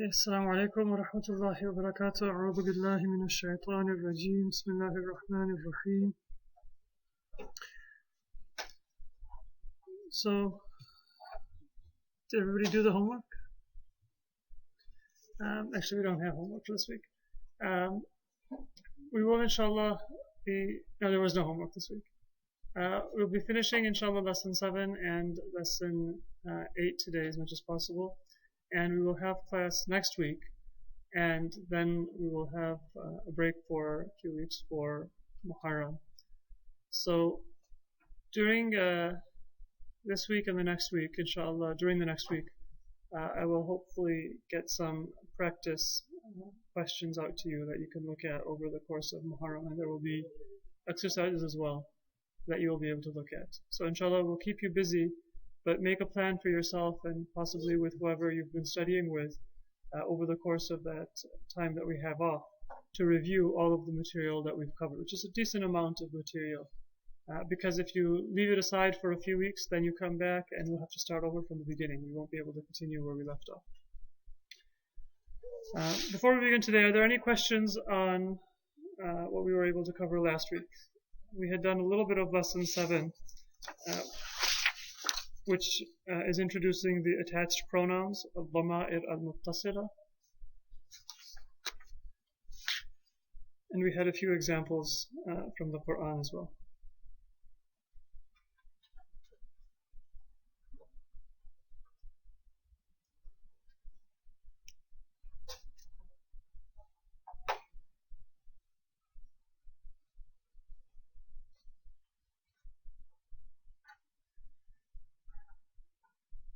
السلام عليكم ورحمة الله وبركاته. أعوذ بالله من الشيطان الرجيم. بسم الله الرحمن الرحيم. So, did everybody do the homework? Actually, we don't have homework this week. We will, inshallah, no, there was no homework this week. We'll be finishing, inshallah, lesson 7 and lesson 8 today as much as possible. And we will have class next week, and then we will have a break for a few weeks for Muharram. So during this week and the next week, inshallah, during the next week, I will hopefully get some practice questions out to you that you can look at over the course of Muharram, and there will be exercises as well that you will be able to look at. So inshallah, we'll keep you busy, but make a plan for yourself and possibly with whoever you've been studying with over the course of that time that we have off to review all of the material that we've covered, which is a decent amount of material. Because if you leave it aside for a few weeks, then you come back and we'll have to start over from the beginning. We won't be able to continue where we left off. Before we begin today, are there any questions on what we were able to cover last week? We had done a little bit of lesson 7, which is introducing the attached pronouns of Dhama'ir al-Muttasila. And we had a few examples from the Quran as well.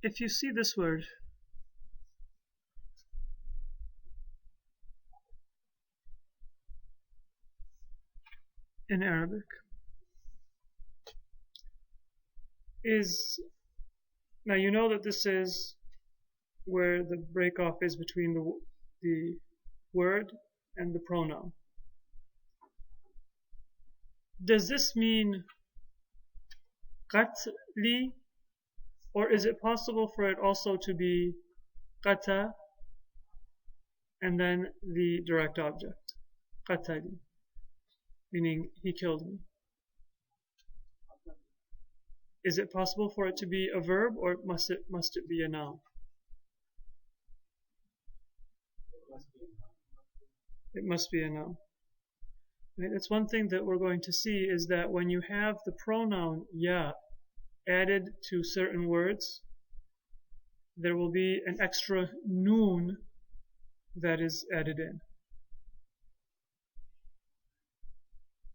If you see this word, in Arabic, now you know that this is where the break-off is between the word and the pronoun. Does this mean qatli? Or is it possible for it also to be qata and then the direct object, qatali, meaning he killed me? Is it possible for it to be a verb, or must it be a noun? It must be a noun. It's one thing that we're going to see is that when you have the pronoun ya added to certain words, there will be an extra noon that is added in.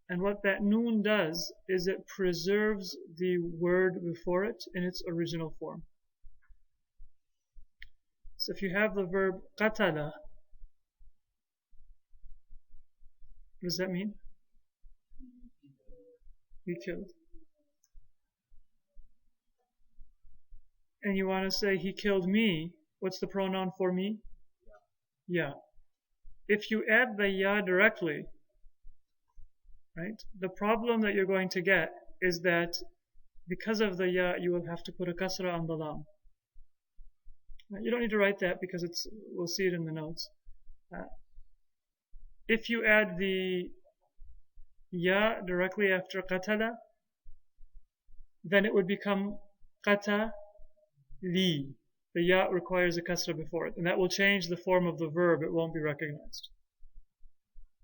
And what that noon does is it preserves the word before it in its original form. So if you have the verb qatala, what does that mean? He killed. And you want to say he killed me, what's the pronoun for me? Ya. If you add the ya directly, right, the problem that you're going to get is that because of the ya, you will have to put a kasra on the lam. You don't need to write that because we'll see it in the notes. If you add the ya directly after qatala, then it would become qata li. The ya requires a kasra before it, and that will change the form of the verb. It won't be recognized.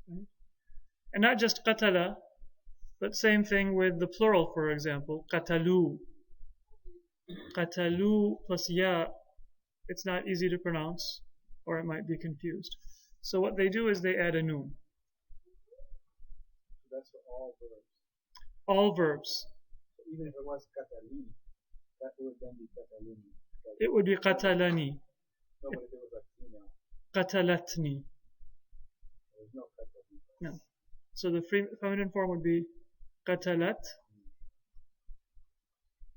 Right? And not just qatala, but same thing with the plural, for example, qatalu. Qatalu plus ya, it's not easy to pronounce, or it might be confused. So what they do is they add a noon. That's for all verbs. All verbs. So even if it was qatali, that would then be qatalini. It would be qatalani. No, but if it was like female, Qatalatni. there's no qatalini. No. So the feminine form would be qatalat.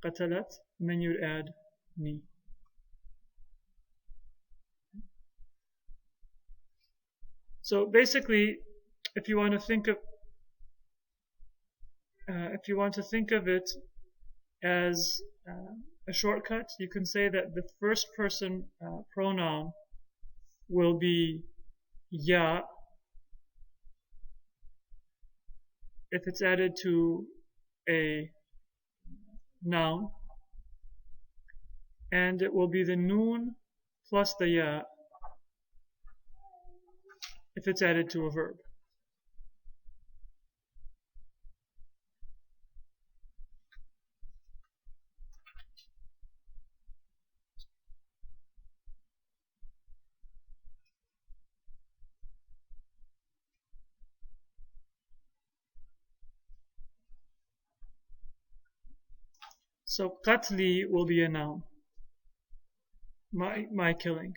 Qatalat. And then you'd add ni. So basically, if you want to think of it as a shortcut, you can say that the first person pronoun will be ya if it's added to a noun, and it will be the noon plus the ya if it's added to a verb. So qatli will be a noun. My killing.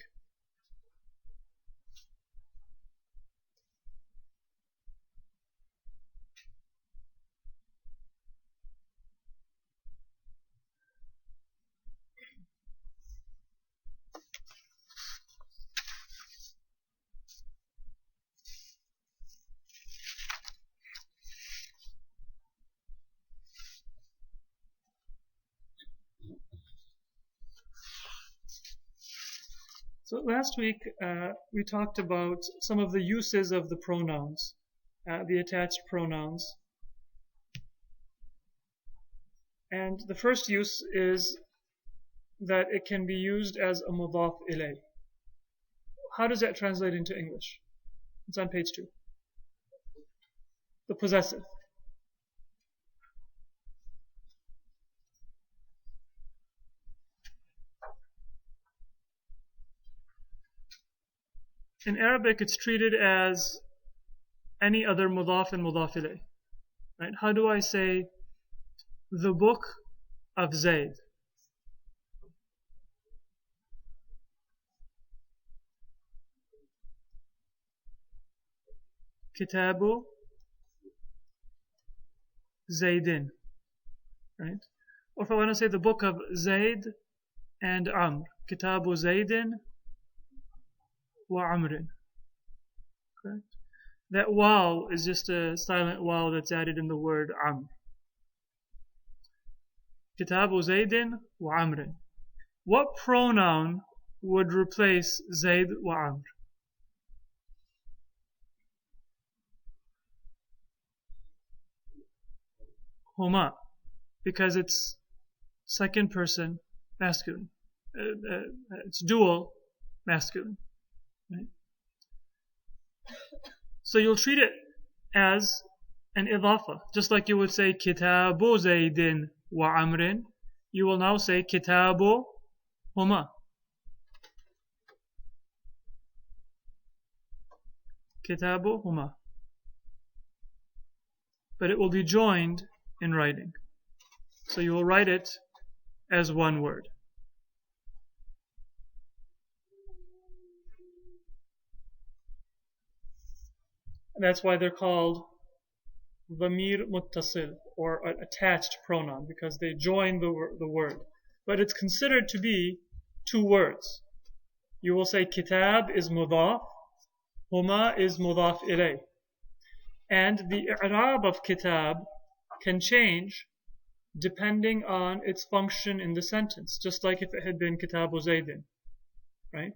So last week we talked about some of the uses of the pronouns, the attached pronouns. And the first use is that it can be used as a mudaf ilay. How does that translate into English? It's on page 2. The possessive. In Arabic, it's treated as any other mudaf and mudaf ilay. Right? How do I say the book of Zayd? Kitabu Zaydin. Right? Or if I want to say the book of Zayd and Amr, Kitabu Zaydin wa Amrin. Correct? That waw is just a silent waw that's added in the word Amr. Kitabu Zaydin wa Amrin. What pronoun would replace Zayd wa Amr? Huma, because it's second person masculine. It's dual masculine. Right? So you'll treat it as an idafa, just like you would say Kitabu Zaydin wa Amrin. You will now say Kitabu Huma. Kitabu Huma. But it will be joined in writing. So you will write it as one word. And that's why they're called dhamir muttasil, or an attached pronoun, because they join the word. But it's considered to be two words. You will say kitab is mudaf, huma is mudaf ilay. And the i'rab of kitab can change depending on its function in the sentence, just like if it had been Kitabu Zaydin, right?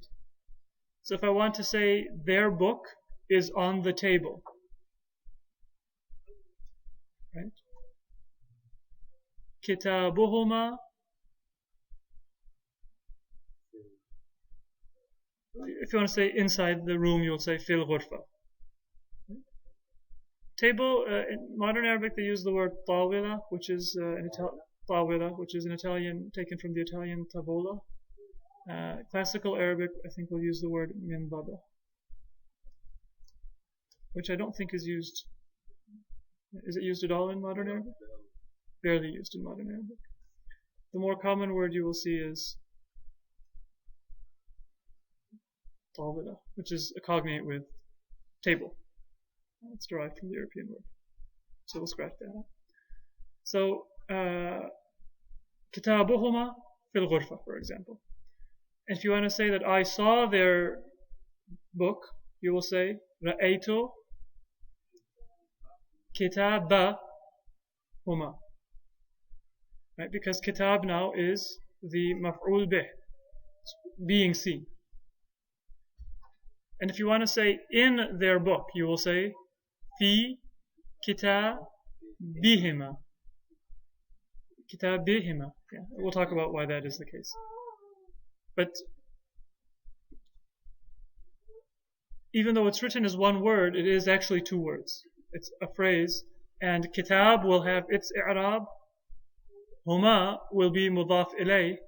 So if I want to say their book is on the table, right? Kitabuhuma, if you want to say inside the room, you'll say fil ghurfa. Table, in modern Arabic they use the word tawila, which is an Italian, taken from the Italian tavola. Classical Arabic, I think, will use the word minbada, which I don't think is used. Is it used at all in modern Arabic? Barely used in modern Arabic. The more common word you will see is tawila, which is a cognate with table. It's derived from the European word. So we'll scratch that out. So, kitabuhuma fil ghurfa, for example. If you want to say that I saw their book, you will say ra'aytu kitabahuma. Right? Because kitab now is the maf'ul bih, being seen. And if you want to say in their book, you will say fi kitabihima. Kitabihima. Yeah, we'll talk about why that is the case. But even though it's written as one word, it is actually two words. It's a phrase, and kitab will have its i'rab. Huma will be mudaf ilay.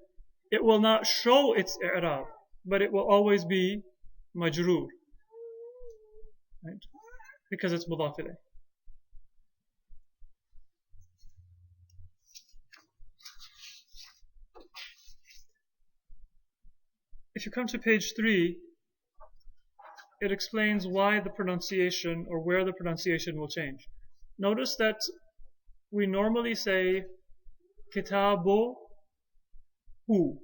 It will not show its i'rab, but it will always be majroor, right? Because it's mudaf ilay. If you come to page 3, it explains why the pronunciation or where the pronunciation will change. Notice that we normally say kitabu hu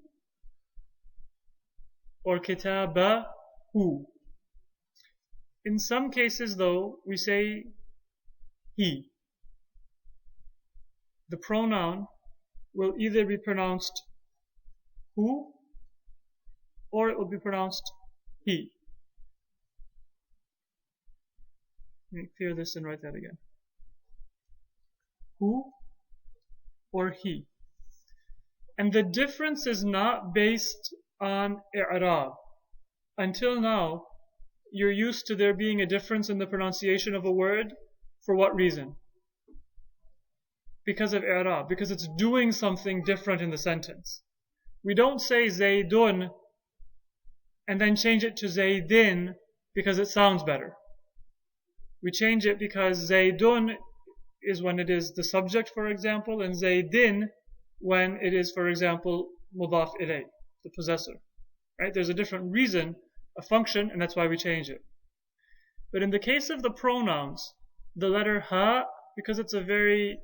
or kitabahu. In some cases, though, we say he. The pronoun will either be pronounced hu or it will be pronounced he. Let me clear this and write that again. Hu or he. And the difference is not based on i'rab. Until now, you're used to there being a difference in the pronunciation of a word. For what reason? Because of i'rab, because it's doing something different in the sentence. We don't say Zaydun and then change it to Zaydin because it sounds better. We change it because Zaydun is when it is the subject, for example, and Zaydin when it is, for example, mudaf ilay, the possessor. Right? There's a different reason, a function, and that's why we change it. But in the case of the pronouns, the letter ha, because it's a very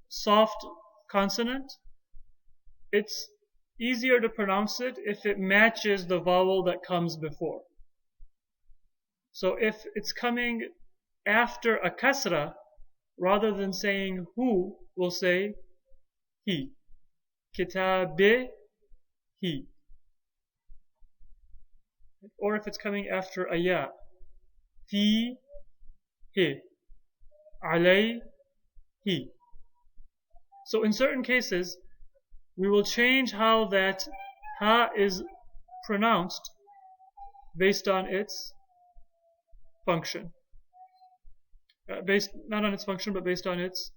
soft consonant, it's easier to pronounce it if it matches the vowel that comes before. So if it's coming after a kasra, rather than saying hu, we'll say he. Kitabe, he. Or if it's coming after a ya, fi, he. Alay, he. So in certain cases, we will change how that ha is pronounced based on its function. Based not on its function, but based on its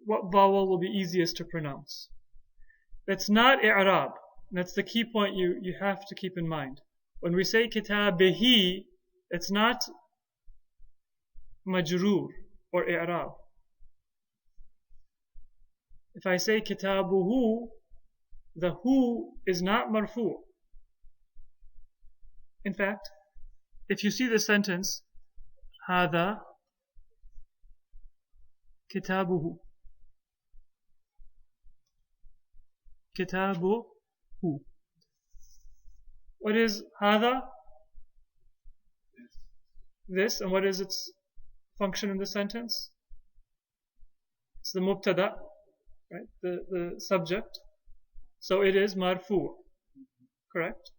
what vowel will be easiest to pronounce. That's not i'rab. That's the key point you have to keep in mind. When we say kitabihi, it's not majroor or i'rab. If I say kitabuhu, the hu is not marfu'. In fact, if you see the sentence, هذا كتابه كتابه. What is هذا? This. And what is its function in the sentence? It's the mubtada, right? The subject. So it is marfu'. Correct?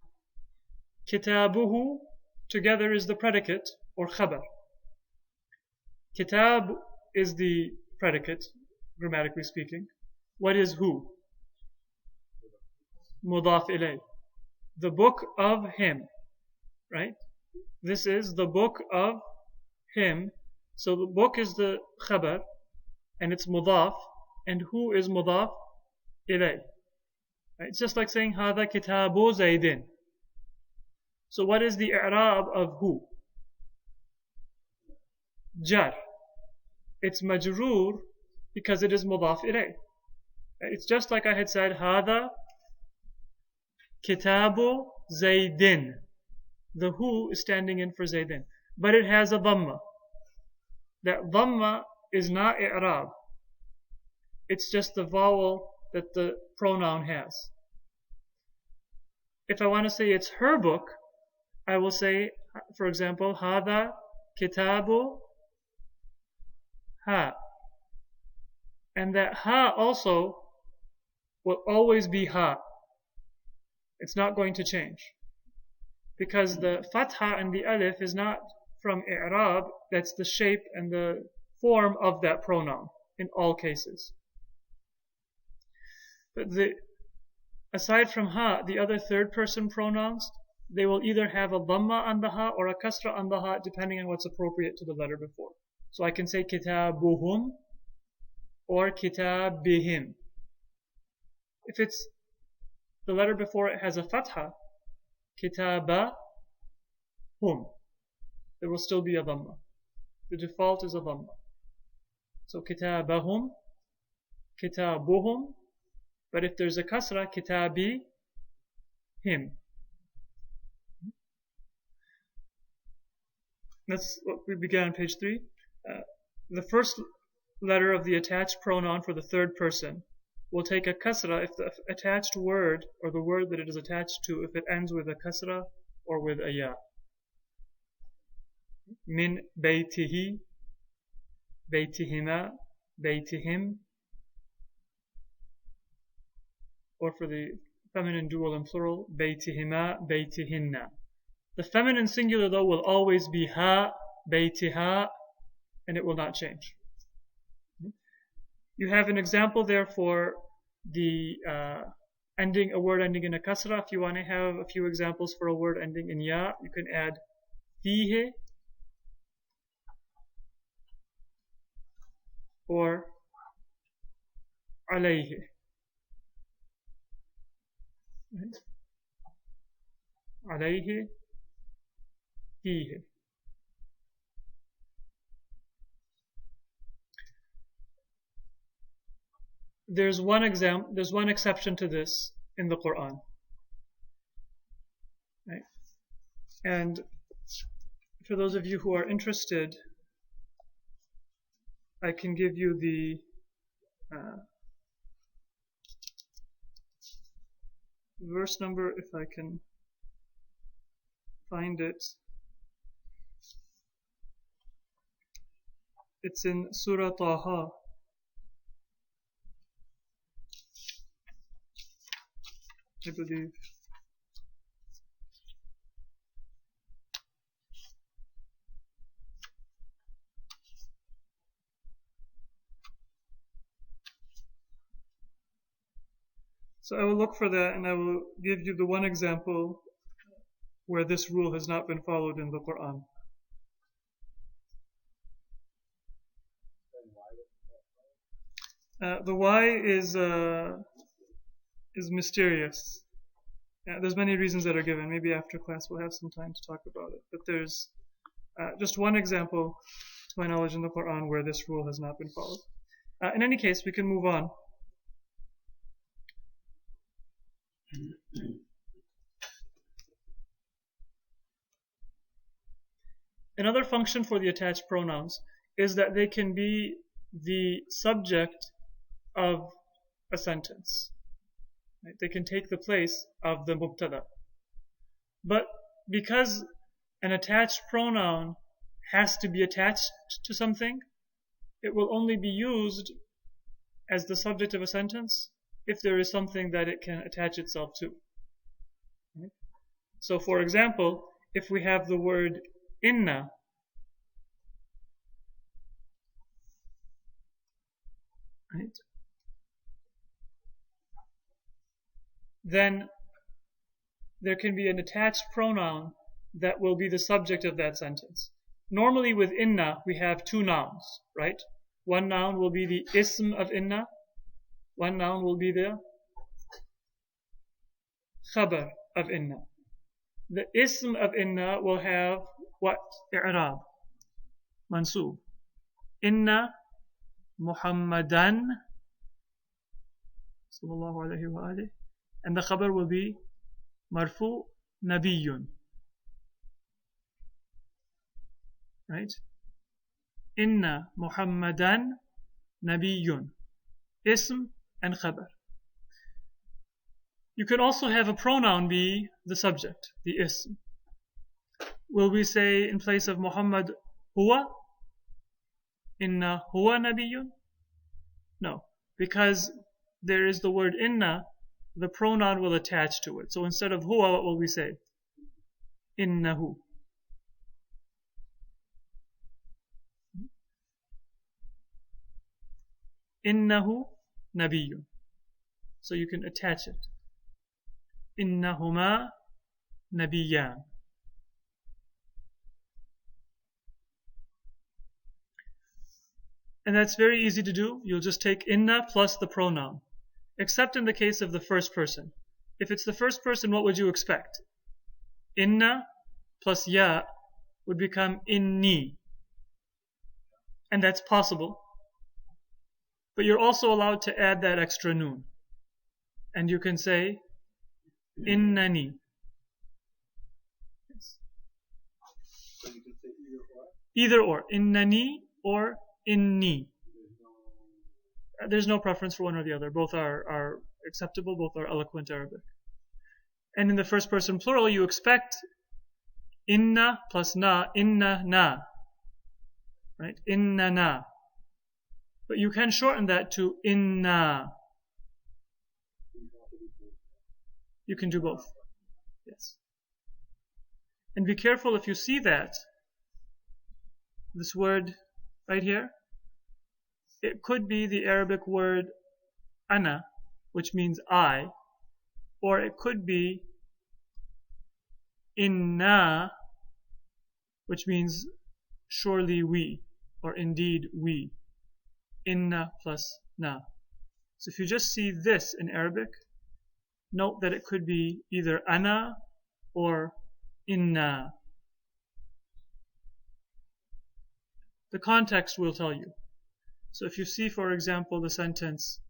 Kitabuhu together is the predicate or khabar. Kitab is the predicate, grammatically speaking. What is hu? Mudaf ilay. The book of him, right? This is the book of him. So the book is the khabar, and it's mudaf, and hu is mudaf ilay. Right? It's just like saying هذا كتاب زيد. So what is the i'rab of hu? Jar. It's majroor because it is mudaf ilay. It's just like I had said, هذا kitabu zaydin. The hu is standing in for zaydin. But it has a dhamma. That dhamma is not i'rab. It's just the vowel that the pronoun has. If I want to say it's her book, I will say, for example, هذا kitabu ha. And that ha also will always be ha. It's not going to change. Because the fatha and the alif is not from i'rab, that's the shape and the form of that pronoun in all cases. But aside from ha, the other third person pronouns, they will either have a dhamma on the ha or a kasra on the ha, depending on what's appropriate to the letter before. So I can say kitabuhum or kitabihim. If it's the letter before it has a fatha, kitabahum, there will still be a dhamma. The default is a dhamma. So kitabahum, kitabuhum. But if there's a kasra, kitabi, him. That's what we began on page 3. The first letter of the attached pronoun for the third person will take a kasra if the attached word, or the word that it is attached to, if it ends with a kasra or with a ya. Min baytihi, baytihima, baytihim. Or for the feminine dual and plural, baytihima, baytihinna. The feminine singular, though, will always be ha, baytiha, and it will not change. You have an example there for the a word ending in a kasra. If you want to have a few examples for a word ending in ya, you can add fihe or alayhi. عليه فيه. There's one exception to this in the Quran. Right? And for those of you who are interested, I can give you the verse number if I can find it. It's in Surah Taha. I believe. So I will look for that and I will give you the one example where this rule has not been followed in the Quran. The why is mysterious. There's many reasons that are given. Maybe after class we'll have some time to talk about it. But there's just one example, to my knowledge, in the Quran where this rule has not been followed. In any case, we can move on. Another function for the attached pronouns is that they can be the subject of a sentence. Right? They can take the place of the mubtada. But because an attached pronoun has to be attached to something, it will only be used as the subject of a sentence if there is something that it can attach itself to. Right? So for example, if we have the word inna, right, then there can be an attached pronoun that will be the subject of that sentence. Normally with inna we have two nouns, right? One noun will be the ism of inna, one noun will be the khabar of inna. The ism of inna will have what? I'rab, mansub. Inna Muhammadan sallallahu alayhi wa alihi. And the khabar will be marfu nabiyyun. Right? Inna Muhammadan nabiyyun. Ism and khabar. You could also have a pronoun be the subject, the ism. Will we say in place of Muhammad huwa? Inna huwa nabiyyun? No, because there is the word inna the pronoun will attach to it. So instead of huwa, what will we say? Innahu. Innahu nabiyyun. So you can attach it. Innahuma nabiyyan. And that's very easy to do. You'll just take inna plus the pronoun. Except in the case of the first person. If it's the first person, what would you expect? Inna plus ya would become inni. And that's possible. But you're also allowed to add that extra noon. And you can say innani. Yes. So you can say Either or. Innani or inni. There's no preference for one or the other. Both are acceptable, both are eloquent Arabic. And in the first person plural, you expect inna plus na, inna na. Right? Inna na. But you can shorten that to inna. You can do both. Yes. And be careful if you see that. This word right here. It could be the Arabic word ana, which means I, or it could be inna, which means surely we, or indeed we. Inna plus na. So if you just see this in Arabic, note that it could be either ana or inna. The context will tell you. So if you see, for example, the sentence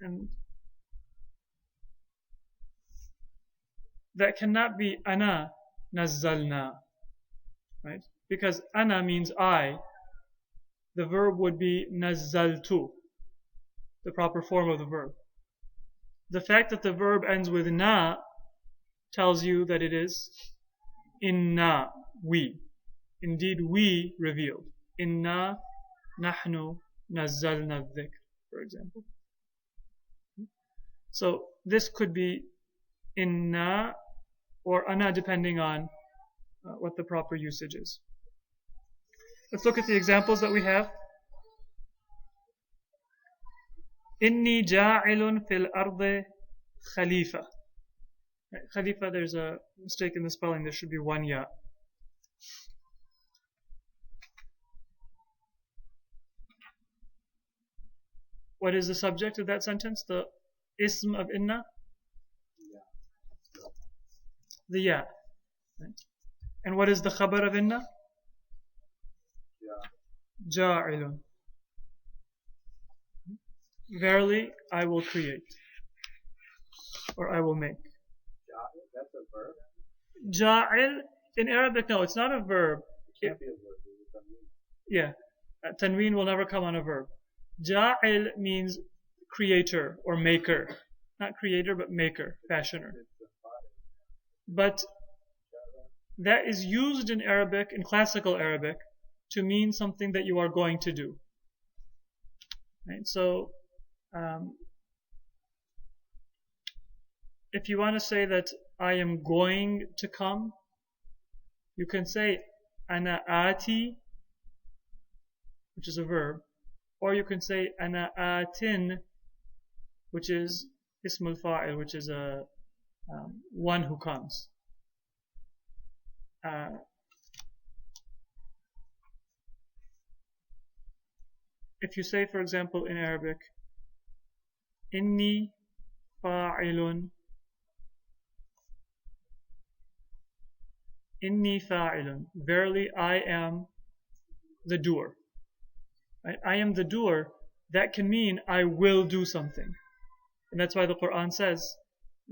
and that cannot be ana nazzalna, right? Because ana means I. The verb would be nazzaltu, the proper form of the verb. The fact that the verb ends with na tells you that it is inna, we. Indeed, we revealed. Inna nahnu nazzalna dhikr, for example. So this could be inna or ana, depending on what the proper usage is. Let's look at the examples that we have. Inni ja'ilun fil ardi khalifa. Khalifa, there's a mistake in the spelling. There should be one ya. What is the subject of that sentence? The ism of inna? The ya. And what is the khabar of inna? Ja'ilun. Verily, I will create. Or I will make. That's a verb? Ja'il, in Arabic, no, it's not a verb. It can't be a verb. It's a meaning. Yeah. Tanween will never come on a verb. Ja'il means creator or maker. Not creator, but maker, fashioner. But that is used in Arabic, in classical Arabic, to mean something that you are going to do. Right? So, if you want to say that I am going to come, you can say ana ati, which is a verb, or you can say ana atin, which is ismul fa'il, which is a one who comes. If you say, for example, in Arabic, inni fa'ilun, inni fa'ilun, verily I am the doer. Right? I am the doer. That can mean I will do something. And that's why the Quran says,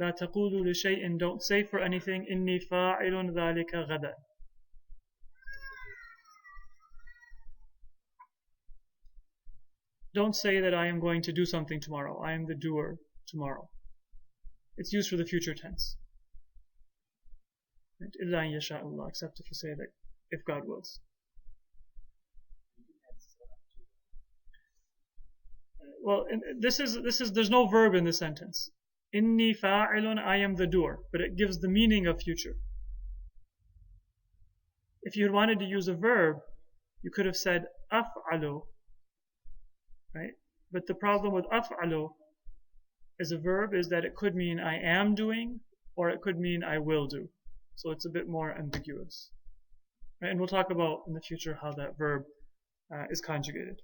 لا تقولوا لشيء, don't say for anything, inni fa'ilun dhalika غدا. Don't say that I am going to do something tomorrow. I am the doer tomorrow. it's used for the future tense. Right? إِلَّا أَن يَشَاءَ اللَّهُ, except if you say that if God wills. Well, there's no verb in this sentence. Inni fa'ilun, I am the doer, but it gives the meaning of future. If you had wanted to use a verb, you could have said af'alu, right? But the problem with af'alu as a verb is that it could mean I am doing, or it could mean I will do. So it's a bit more ambiguous. Right? And we'll talk about in the future how that verb is conjugated.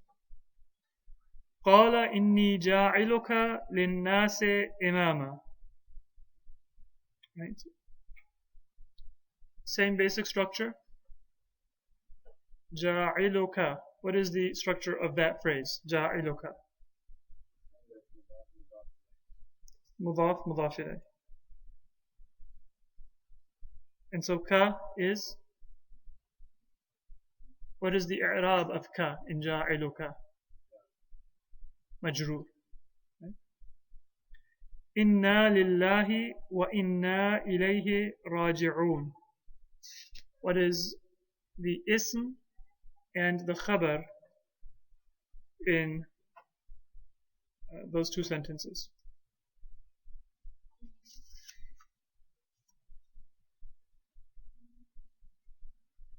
قال إني جاعلك للناس إماما. Right? Same basic structure. جاعلك. What is the structure of that phrase? جاعلك. مضاف مضاف إليه. And so ka is, what is the i'rab of ka in جاعلك? مجرور. إنا لله وإنا إليه راجعون. What is the ism and the khabar in those two sentences?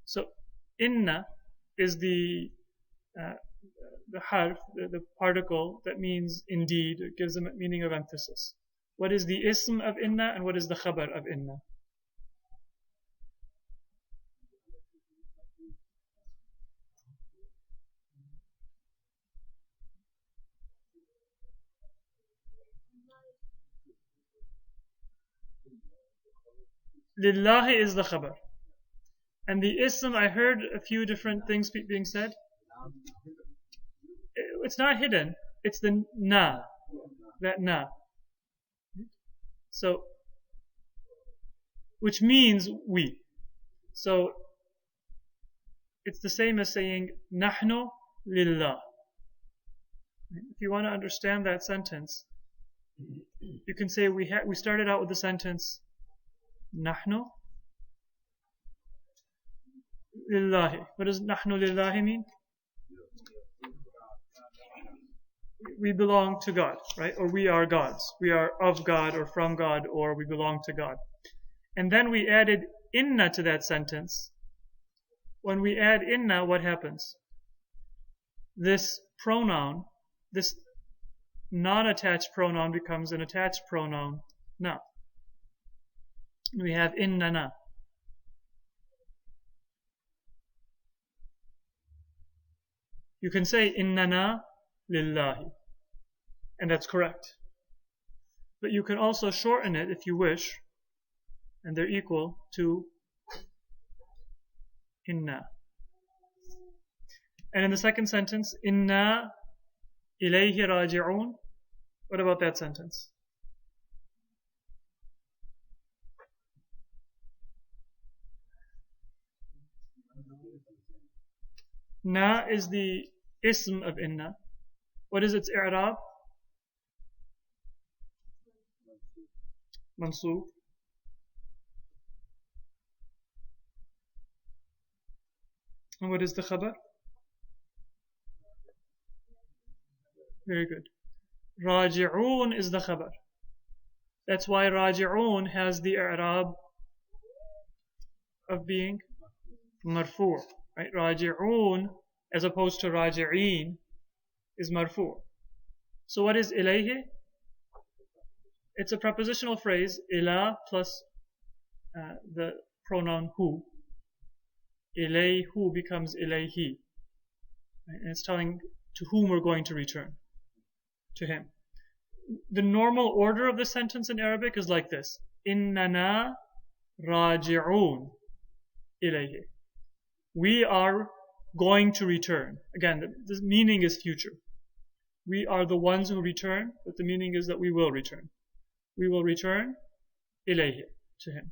So inna is the harf, the particle that means indeed. It gives a meaning of emphasis. What is the ism of inna and what is the khabar of inna? Lillahi is the khabar. And the ism, I heard a few different things being said. It's not hidden. It's the na. That na. So, which means we. So, it's the same as saying nahnu lillah. If you want to understand that sentence, you can say we started out with the sentence nahnu lillahi. What does nahnu lillahi mean? We belong to God, right? Or we are God's. We are of God or from God, or we belong to God. And then we added inna to that sentence. When we add inna, what happens? This pronoun, this non-attached pronoun becomes an attached pronoun na. We have innana. You can say innana lillahi, and that's correct. But you can also shorten it if you wish, and they're equal to inna. And in the second sentence, inna ilayhi raji'un, what about that sentence? Na is the ism of inna. What is its i'rab? Mansoob. And what is the khabar? Very good. Raji'un is the khabar. That's why raji'un has the i'rab of being marfu'. Right? Raji'un, as opposed to raji'een, is marfu'. So what is ilayhi? It's a prepositional phrase, ila plus the pronoun hu. Ilayhu becomes ilayhi. Right? And it's telling to whom we're going to return. To him. The normal order of the sentence in Arabic is like this. Innana raji'un ilayhi. We are going to return. Again, the meaning is future. We are the ones who return, but the meaning is that we will return. We will return ilayhi, to him.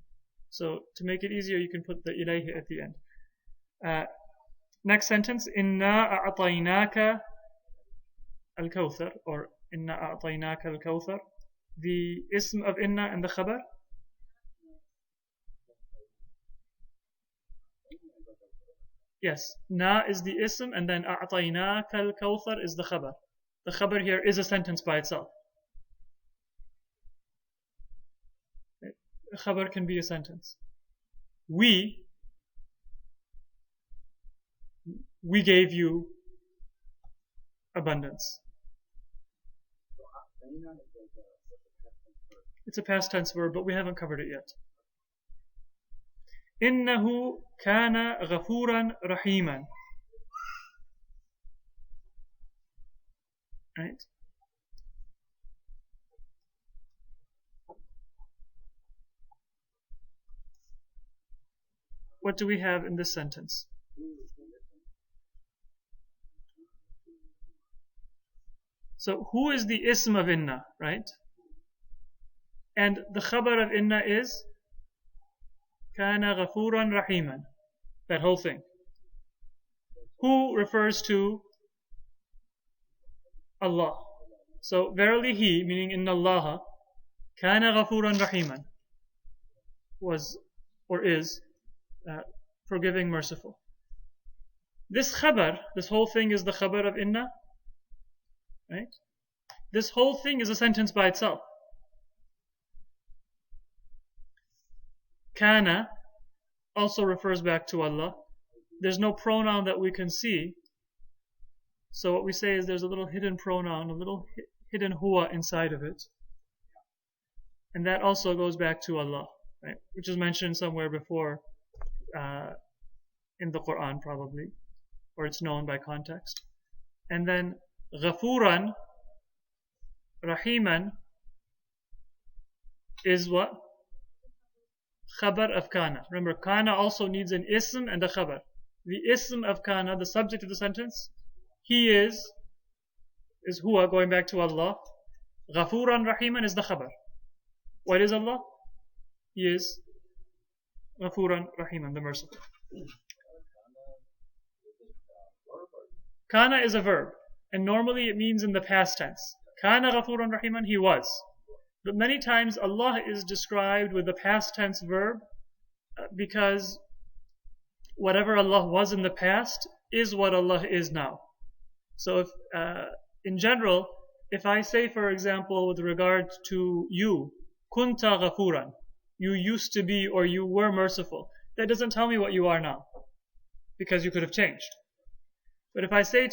So to make it easier, you can put the ilayhi at the end. Next sentence, inna a'tainaka al-kawthar, or inna a'tainaka al-kawthar. the ism of inna and the khabar? Yes, na is the ism and then a'tainaka al-kawthar is the khabar. The khabar here is a sentence by itself. A khabar can be a sentence. We gave you abundance. It's a past tense verb, but we haven't covered it yet. إِنَّهُ كَانَ غَفُورًا رَحِيمًا. Right? What do we have in this sentence? So who is the ism of inna, right? And the khabar of inna is kana ghafuran rahiman. That whole thing. Who refers to Allah. So verily he, meaning inna Allah, kana ghafuran rahiman, was or is forgiving, merciful. This khabar, this whole thing is the khabar of inna. Right? This whole thing is a sentence by itself. Kana also refers back to Allah. There's no pronoun that we can see. So what we say is there's a little hidden pronoun, a little hidden huwa inside of it. And that also goes back to Allah, right? Which is mentioned somewhere before in the Quran probably, or it's known by context. And then Ghafuran, Rahiman is what? Khabar of Kana. Remember, Kana also needs an ism and a khabar. The ism of Kana, the subject of the sentence, he is huwa, going back to Allah. Ghafuran, Rahiman is the khabar. What is Allah? He is Ghafuran, Rahiman, the merciful. Kana is a verb. And normally it means in the past tense. Kana ghafuran rahiman, he was. But many times Allah is described with the past tense verb because whatever Allah was in the past is what Allah is now. So if, in general, if I say, for example, with regard to you, kunta ghafuran, you used to be or you were merciful, that doesn't tell me what you are now because you could have changed. But if I say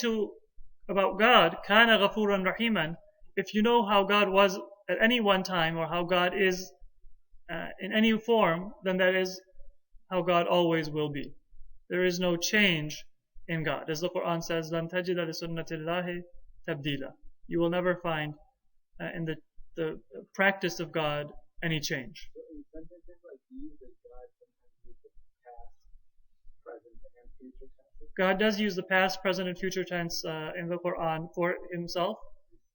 about God, kana ghafuran rahiman, if you know how God was at any one time or how God is in any form, then that is how God always will be. There is no change in God. As the Quran says, لَن تَجِدَ لِسُنَّةِ اللَّهِ تَبْدِيلًا. You will never find in the practice of God any change. In sentences like these, does God sometimes use the past, present, and future tenses? God does use the past, present, and future tense in the Quran for himself.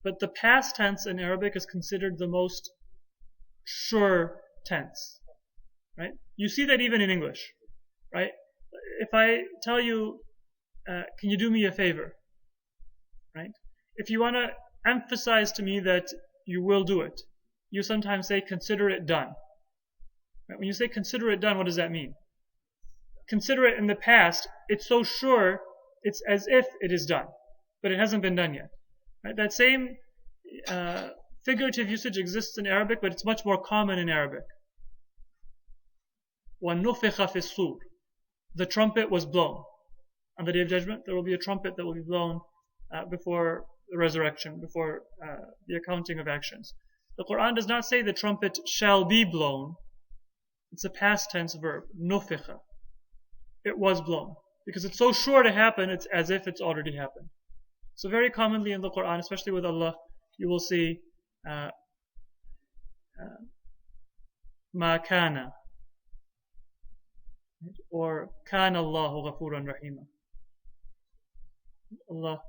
But the past tense in Arabic is considered the most sure tense. Right? You see that even in English. Right? If I tell you, can you do me a favor? Right? If you want to emphasize to me that you will do it, you sometimes say, consider it done. Right? When you say consider it done, what does that mean? Consider it in the past, it's so sure, it's as if it is done, but it hasn't been done yet. Right? That same figurative usage exists in Arabic, but it's much more common in Arabic. وَنُفِخَ فِي الصُّورِ. The trumpet was blown. On the Day of Judgment, there will be a trumpet that will be blown before the resurrection, before the accounting of actions. The Quran does not say the trumpet shall be blown. It's a past tense verb, nufikha. It was blown. Because it's so sure to happen, it's as if it's already happened. So very commonly in the Quran, especially with Allah, you will see ma kana, or kana Allahu ghafuran rahima. Allah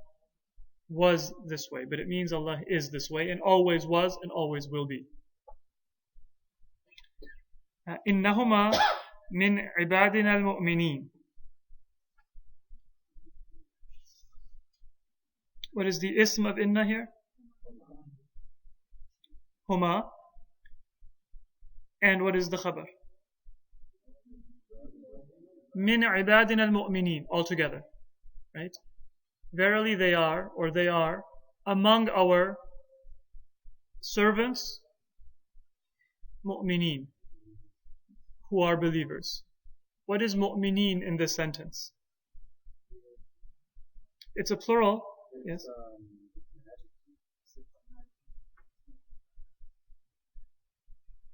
was this way, but it means Allah is this way and always was and always will be. إنهما من عبادنا المؤمنين. What is the ism of inna here? huma. And what is the khabar? Min ibadina al-mu'mineen, altogether. Right? Verily they are, or they are, among our servants, mu'mineen, who are believers. What is mu'mineen in this sentence? It's a plural. Yes.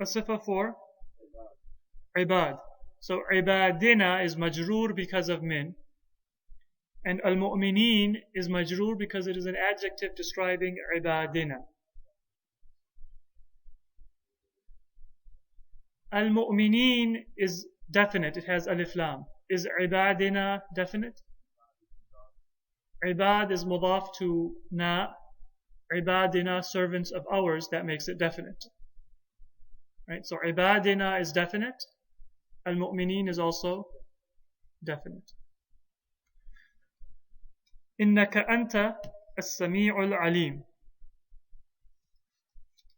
A sifa for ibad. So ibadina is majroor because of min. And al-mu'mineen is majroor because it is an adjective describing ibadina. Al-mu'mineen is definite. It has alif lam. Is ibadina definite? Ibad is mudaf to na. Ibadina, servants of ours, that makes it definite. Right? So ibadina is definite. Al-mu'mineen is also definite. Innaka anta as-sami'ul alim.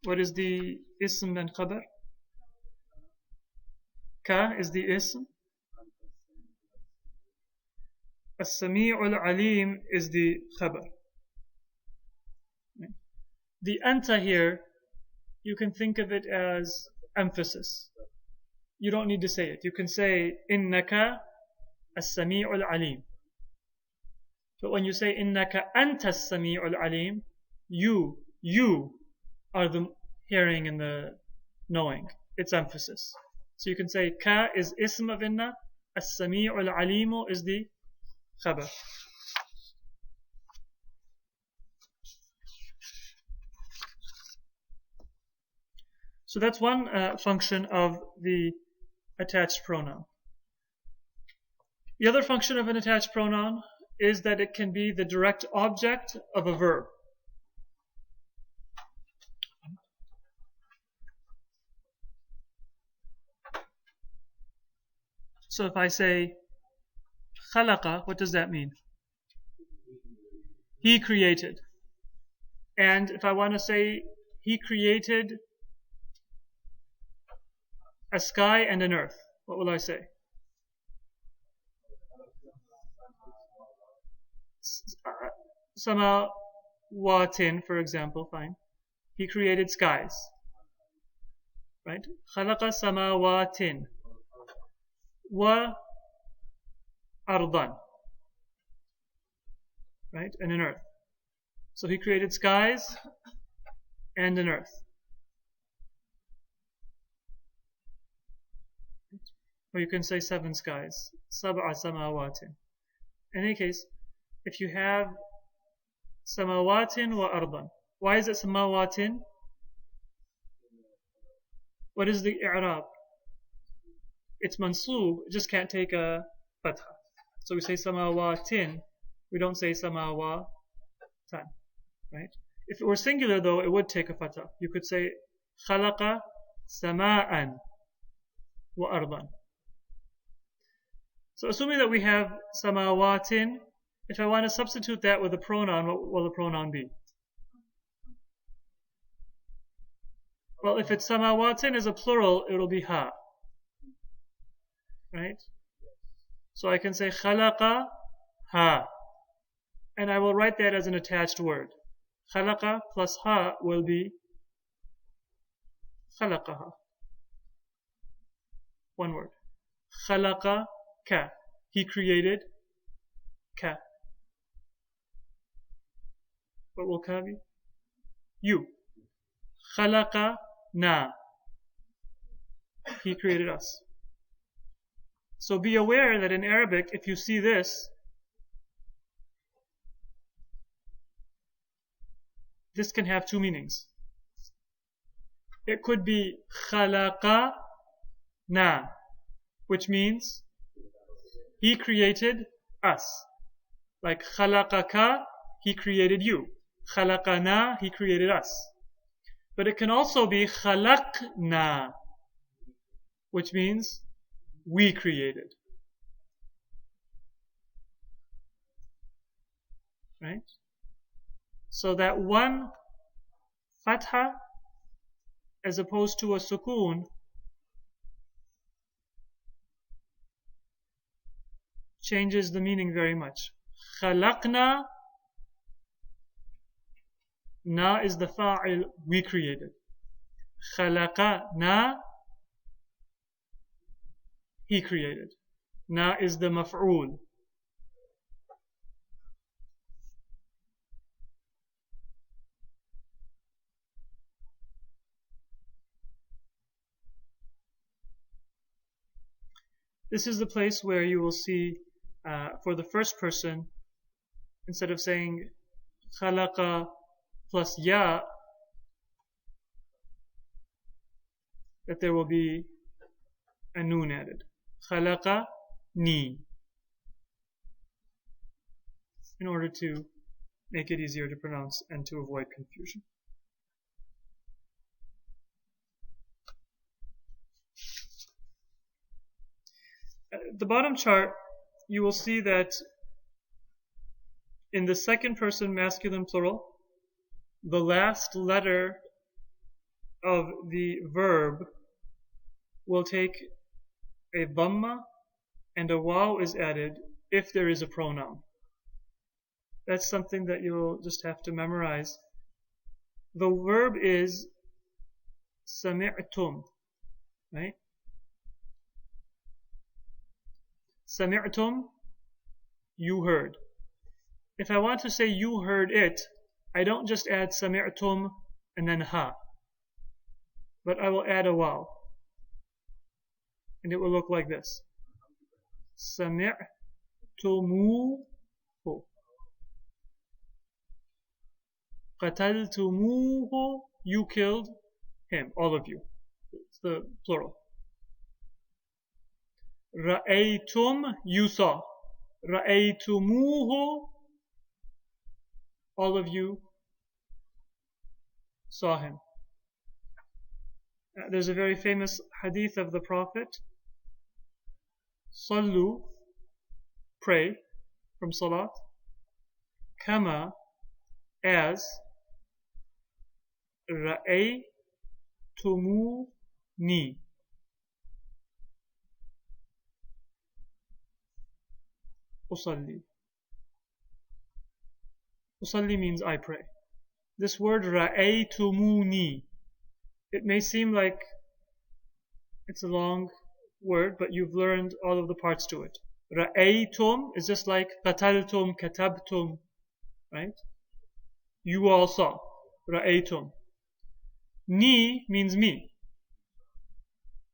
What is the ism and khabar? Ka is the ism. As-sami'ul alim is the khabar. The anta here, you can think of it as emphasis. You don't need to say it. You can say innaka as-sami'ul alim. But when you say innaka anta as-sami'ul alim, you are the hearing and the knowing. It's emphasis. So you can say ka is ism of inna, as-sami'ul alimu is the khabar. So that's one function of the attached pronoun. The other function of an attached pronoun is that it can be the direct object of a verb. So if I say khalaqa, what does that mean? He created. And if I want to say he created a sky and an earth, what will I say? Samawatin, for example, fine. He created skies. Right? Khalaqa samawatin wa ardan. Right? And an earth. So he created skies and an earth. Or you can say 7 skies. Sab'a samawatin. In any case, if you have samawatin wa ardan. Why is it samawatin? What is the i'rab? It's mansoob. It just can't take a fatha. So we say samawatin. We don't say samawatan. Right? If it were singular though, it would take a fatha. You could say khalaqa sama'an wa ardan. So assuming that we have samawatin, if I want to substitute that with a pronoun, what will the pronoun be? Well, if it's samawatin is a plural, it will be ha. Right? So I can say khalaqa ha. And I will write that as an attached word. Khalaqa plus ha will be khalaqaha. One word. Khalaqa ka. He created ka. What will ka be? You. Khalaqa na. He created us. So be aware that in Arabic, if you see this, this can have 2 meanings. It could be khalaqa na, which means he created us. Like khalaqaka, he created you. Khalaqana, he created us. But it can also be khalaqna, which means we created. Right? So that one fatha as opposed to a sukoon changes the meaning very much. خلقنا, na is the fa'il, we created. خلقنا, he created. Na is the maf'ul. This is the place where you will see, for the first person, instead of saying khalaqa plus ya, that there will be a noon added. Khalaqa ni, in order to make it easier to pronounce and to avoid confusion. The bottom chart, you will see that in the second person masculine plural, the last letter of the verb will take a dhamma and a waw is added if there is a pronoun. That's something that you'll just have to memorize. The verb is sami'tum, right? Sami'tum, you heard. If I want to say you heard it, I don't just add sami'tum and then ha, but I will add a waw, and it will look like this. Sami'tumuhu, qataltumuhu, you killed him, all of you. It's the plural. Ra'aytum, you saw. Ra'aytumuhu, all of you saw him. There's a very famous hadith of the Prophet. Sallu, pray, from salat. Kama, as. Ra'aytumuni, usalli. Usalli means I pray. This word ra'aytumuni, it may seem like it's a long word, but you've learned all of the parts to it. Ra'aytum is just like qataltum, katabtum, right? You all saw. Ra'aytum. Ni means me.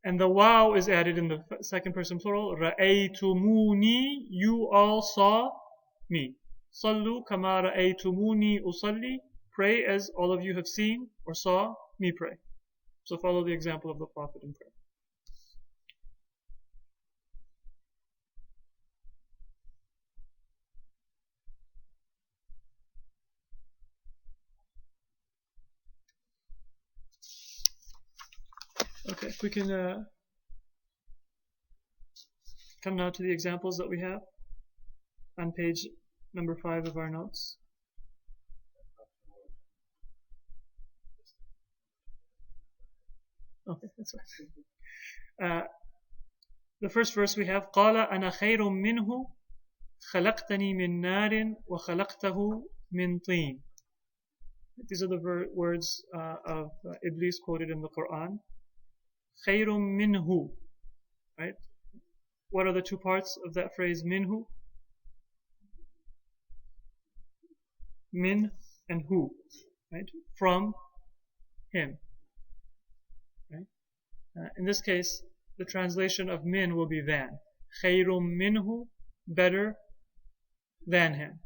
And the waw is added in the second person plural. Ra'aytumuni, you all saw me. Sallu kama ra'aytumuni usalli, pray as all of you have seen or saw me pray. So follow the example of the Prophet in prayer. Okay, we can come now to the examples that we have on page number 5 of our notes. Okay, that's right. The first verse we have قال أنا خير منه خلقتني من نار وخلقته من طين. These are the words of Iblis quoted in the Quran. خير منه, right? What are the two parts of that phrase minhu? Min and hu, right? From him. Right? In this case, the translation of min will be than. Khayrum minhu, better than him.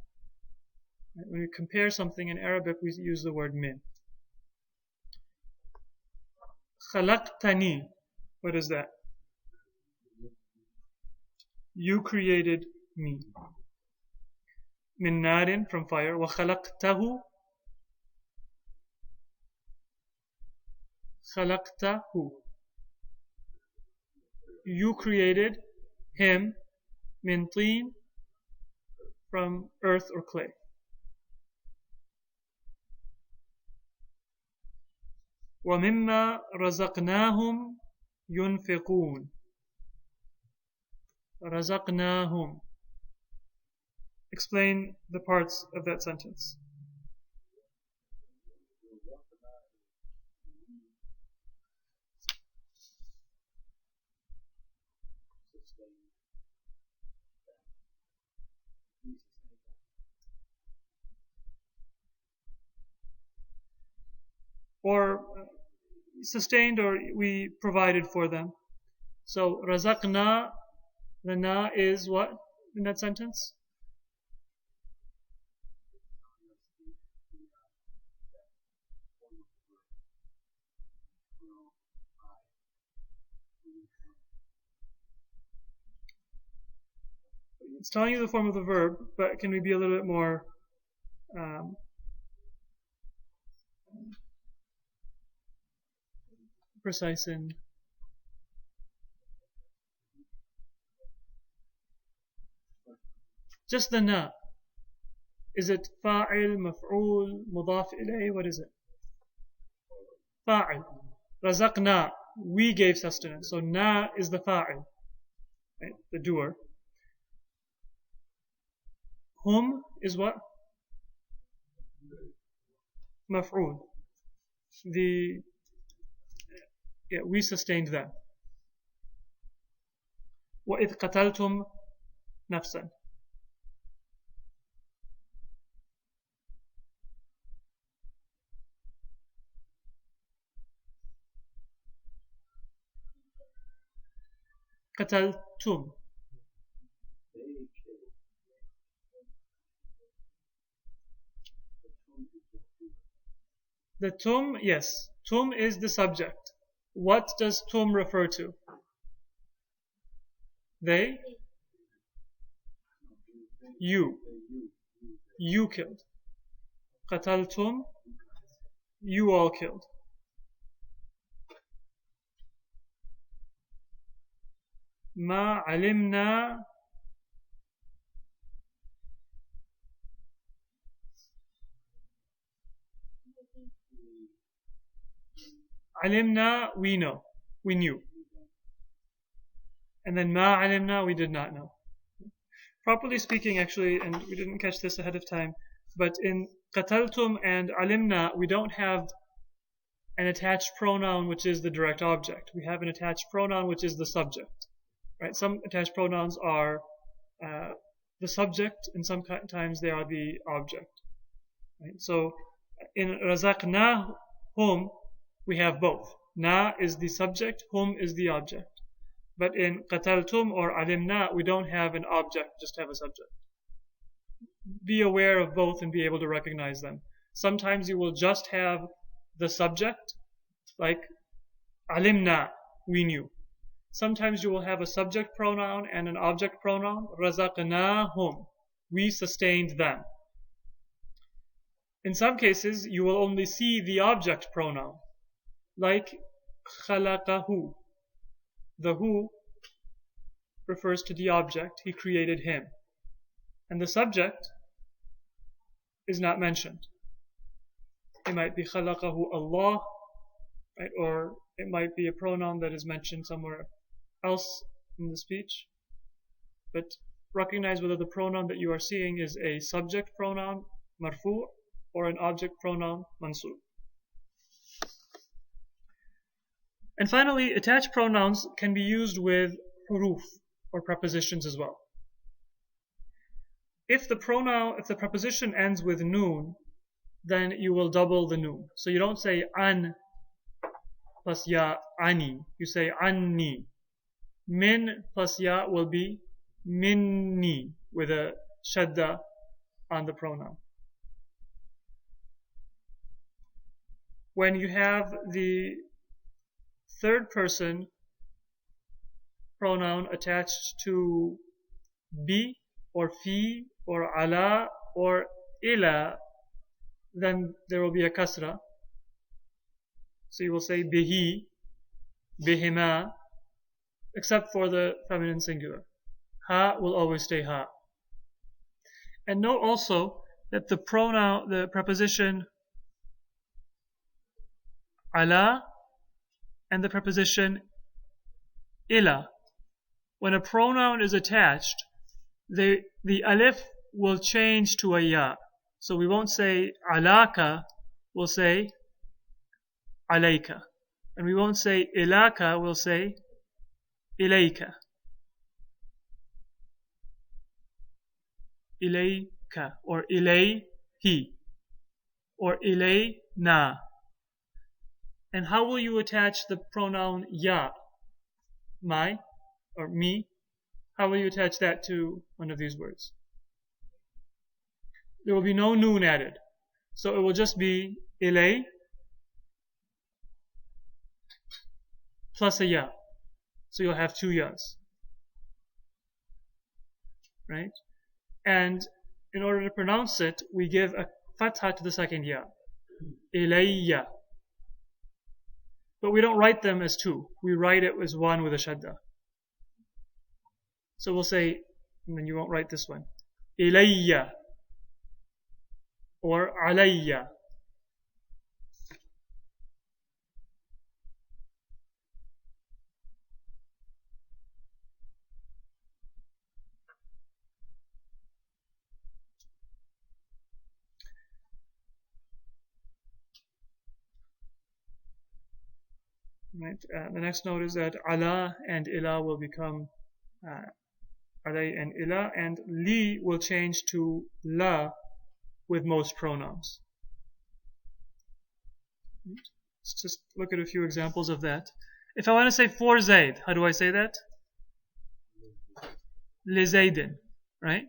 Right? When we compare something in Arabic, we use the word min. Khalaqtani, what is that? You created me. Min narin, from fire. Wa khalaqtahu, khalaqtahu. You created him, min teen, from earth or clay. وَمِمَّا رَزَقْنَاهُمْ يُنْفِقُونَ. رَزَقْنَاهُمْ. Explain the parts of that sentence. Or sustained, or we provided for them. So razaqna, the na is what in that sentence? It's telling you the form of the verb, but can we be a little bit more precise in just the na? Is it fa'il, maf'ul, mudaf ilayh? What is it? Fa'il. Razaqna, we gave sustenance. So na is the fa'il, right? The doer. Hum is what? Maf'ul. We sustained them. وَإِذْ قَتَلْتُمْ نَفْسًا. قتلتم. The tum, yes. Tum is the subject. What does tum refer to? They? You. You killed. قتلتم. You all killed. ما علمنا علمنا, we know, we knew. And then ما علمنا, we did not know. Properly speaking, actually, and we didn't catch this ahead of time, but in قتلتم and علمنا, we don't have an attached pronoun which is the direct object. We have an attached pronoun which is the subject. Right? Some attached pronouns are the subject, and sometimes they are the object. Right? So in razaqnahum, we have both. Na is the subject, hum is the object. But in qataltum or alimna, we don't have an object, just have a subject. Be aware of both and be able to recognize them. Sometimes you will just have the subject, like alimna, we knew. Sometimes you will have a subject pronoun and an object pronoun. Razaqnahum, we sustained them. In some cases, you will only see the object pronoun, like khalaqahu. The hu refers to the object, he created him. And the subject is not mentioned. It might be khalaqahu Allah, right? Or it might be a pronoun that is mentioned somewhere else in the speech. But recognize whether the pronoun that you are seeing is a subject pronoun, marfu', or an object pronoun, mansub. And finally, attached pronouns can be used with huruf, or prepositions as well. If the preposition ends with noon, then you will double the noon. So you don't say an plus ya, ani. You say anni. Min plus ya will be minni, with a shadda on the pronoun. When you have the third person pronoun attached to bi or fi or ala or ila, then there will be a kasra. So you will say bihi, bihima, except for the feminine singular. Ha will always stay ha. And note also that the preposition ala, and the preposition ila. When a pronoun is attached, the alif will change to a ya. So we won't say alaka, we'll say alayka. And we won't say ilaka, we'll say ilayka. Ilayka, or ilayhi, or ilayna. And how will you attach the pronoun ya, my, or me? How will you attach that to one of these words? There will be no noon added. So it will just be ilay plus a ya. So you'll have two yas. Right? And in order to pronounce it, we give a fatha to the second ya. Ilayya. But we don't write them as two. We write it as one with a shadda. So we'll say, and then you won't write this one. Ilayya. Or alayya. Right. The next note is that ala and ila will become alay and ila, and li will change to la with most pronouns. Let's just look at a few examples of that. If I want to say for Zayd, how do I say that? Li Zaydin, right?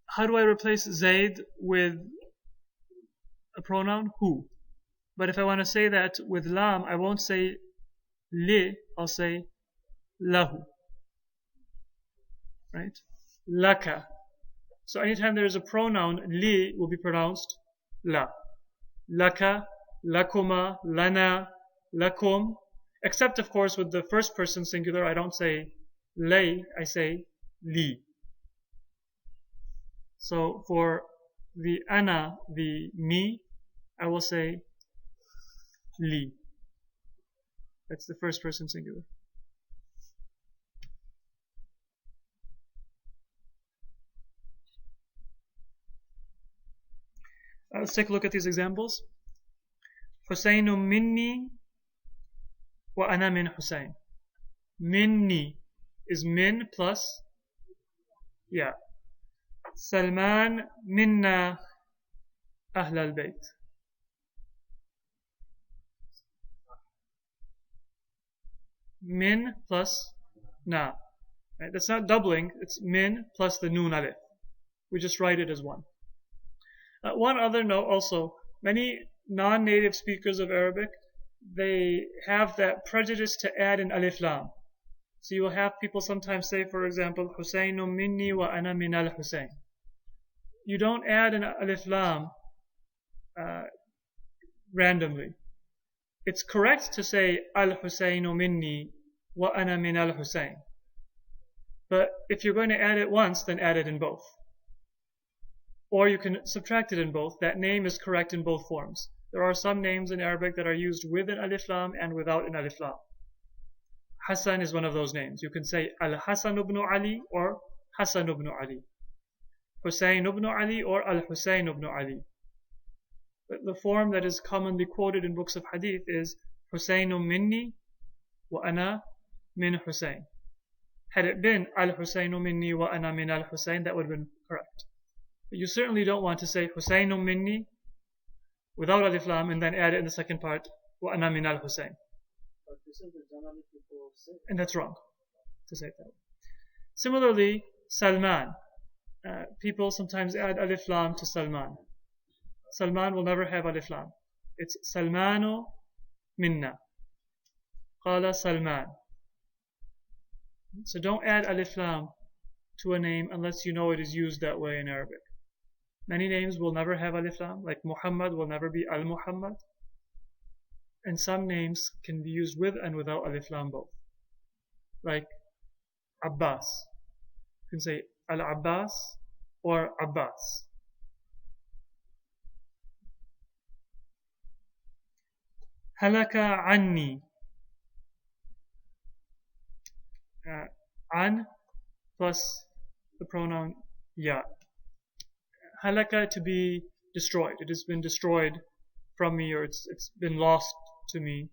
How do I replace Zayd with a pronoun? Who? But if I want to say that with lam, I won't say li, I'll say lahu. Right? Laka. So anytime there is a pronoun, li will be pronounced la. Laka, lakuma, lana, lakum. Except, of course, with the first person singular, I don't say lay, I say li. So for the ana, the me, I will say li. That's the first person singular. Let's take a look at these examples. Husaynu minni wa ana min Husayn. Minni is min plus ya. Salman minna ahl al-bayt. Min plus na. Right? That's not doubling, it's min plus the noon alif. We just write it as one. One other note also, many non-native speakers of Arabic, they have that prejudice to add an alif lam. So you will have people sometimes say, for example, Husaynu minni wa ana min al-Husayn. You don't add an alif lam randomly. It's correct to say al-Husaynu minni wa ana min al-Husayn. But if you're going to add it once, then add it in both. Or you can subtract it in both. That name is correct in both forms. There are some names in Arabic that are used with an alif lam and without an alif lam. Hassan is one of those names. You can say Al-Hasan ibn Ali or Hassan ibn Ali. Husayn ibn Ali or Al-Husayn ibn Ali. But the form that is commonly quoted in books of hadith is Husaynu minni wa ana min Husayn. Had it been Al-Husaynu minni wa ana min al-Husayn, that would have been correct. But you certainly don't want to say Husaynu minni without alif lam and then add it in the second part wa ana min al-Husayn. And that's wrong to say it that way. Similarly, Salman. People sometimes add alif lam to Salman. Salman will never have alif lam. It's Salmanu minna. Qala Salman. So don't add alif lam to a name unless you know it is used that way in Arabic. Many names will never have alif lam, like Muhammad will never be Al-Muhammad. And some names can be used with and without alif lam both. Like Abbas. You can say Al-Abbas or Abbas. Halaka anni. An plus the pronoun ya. Halaka, to be destroyed. It has been destroyed from me, or it's been lost to me.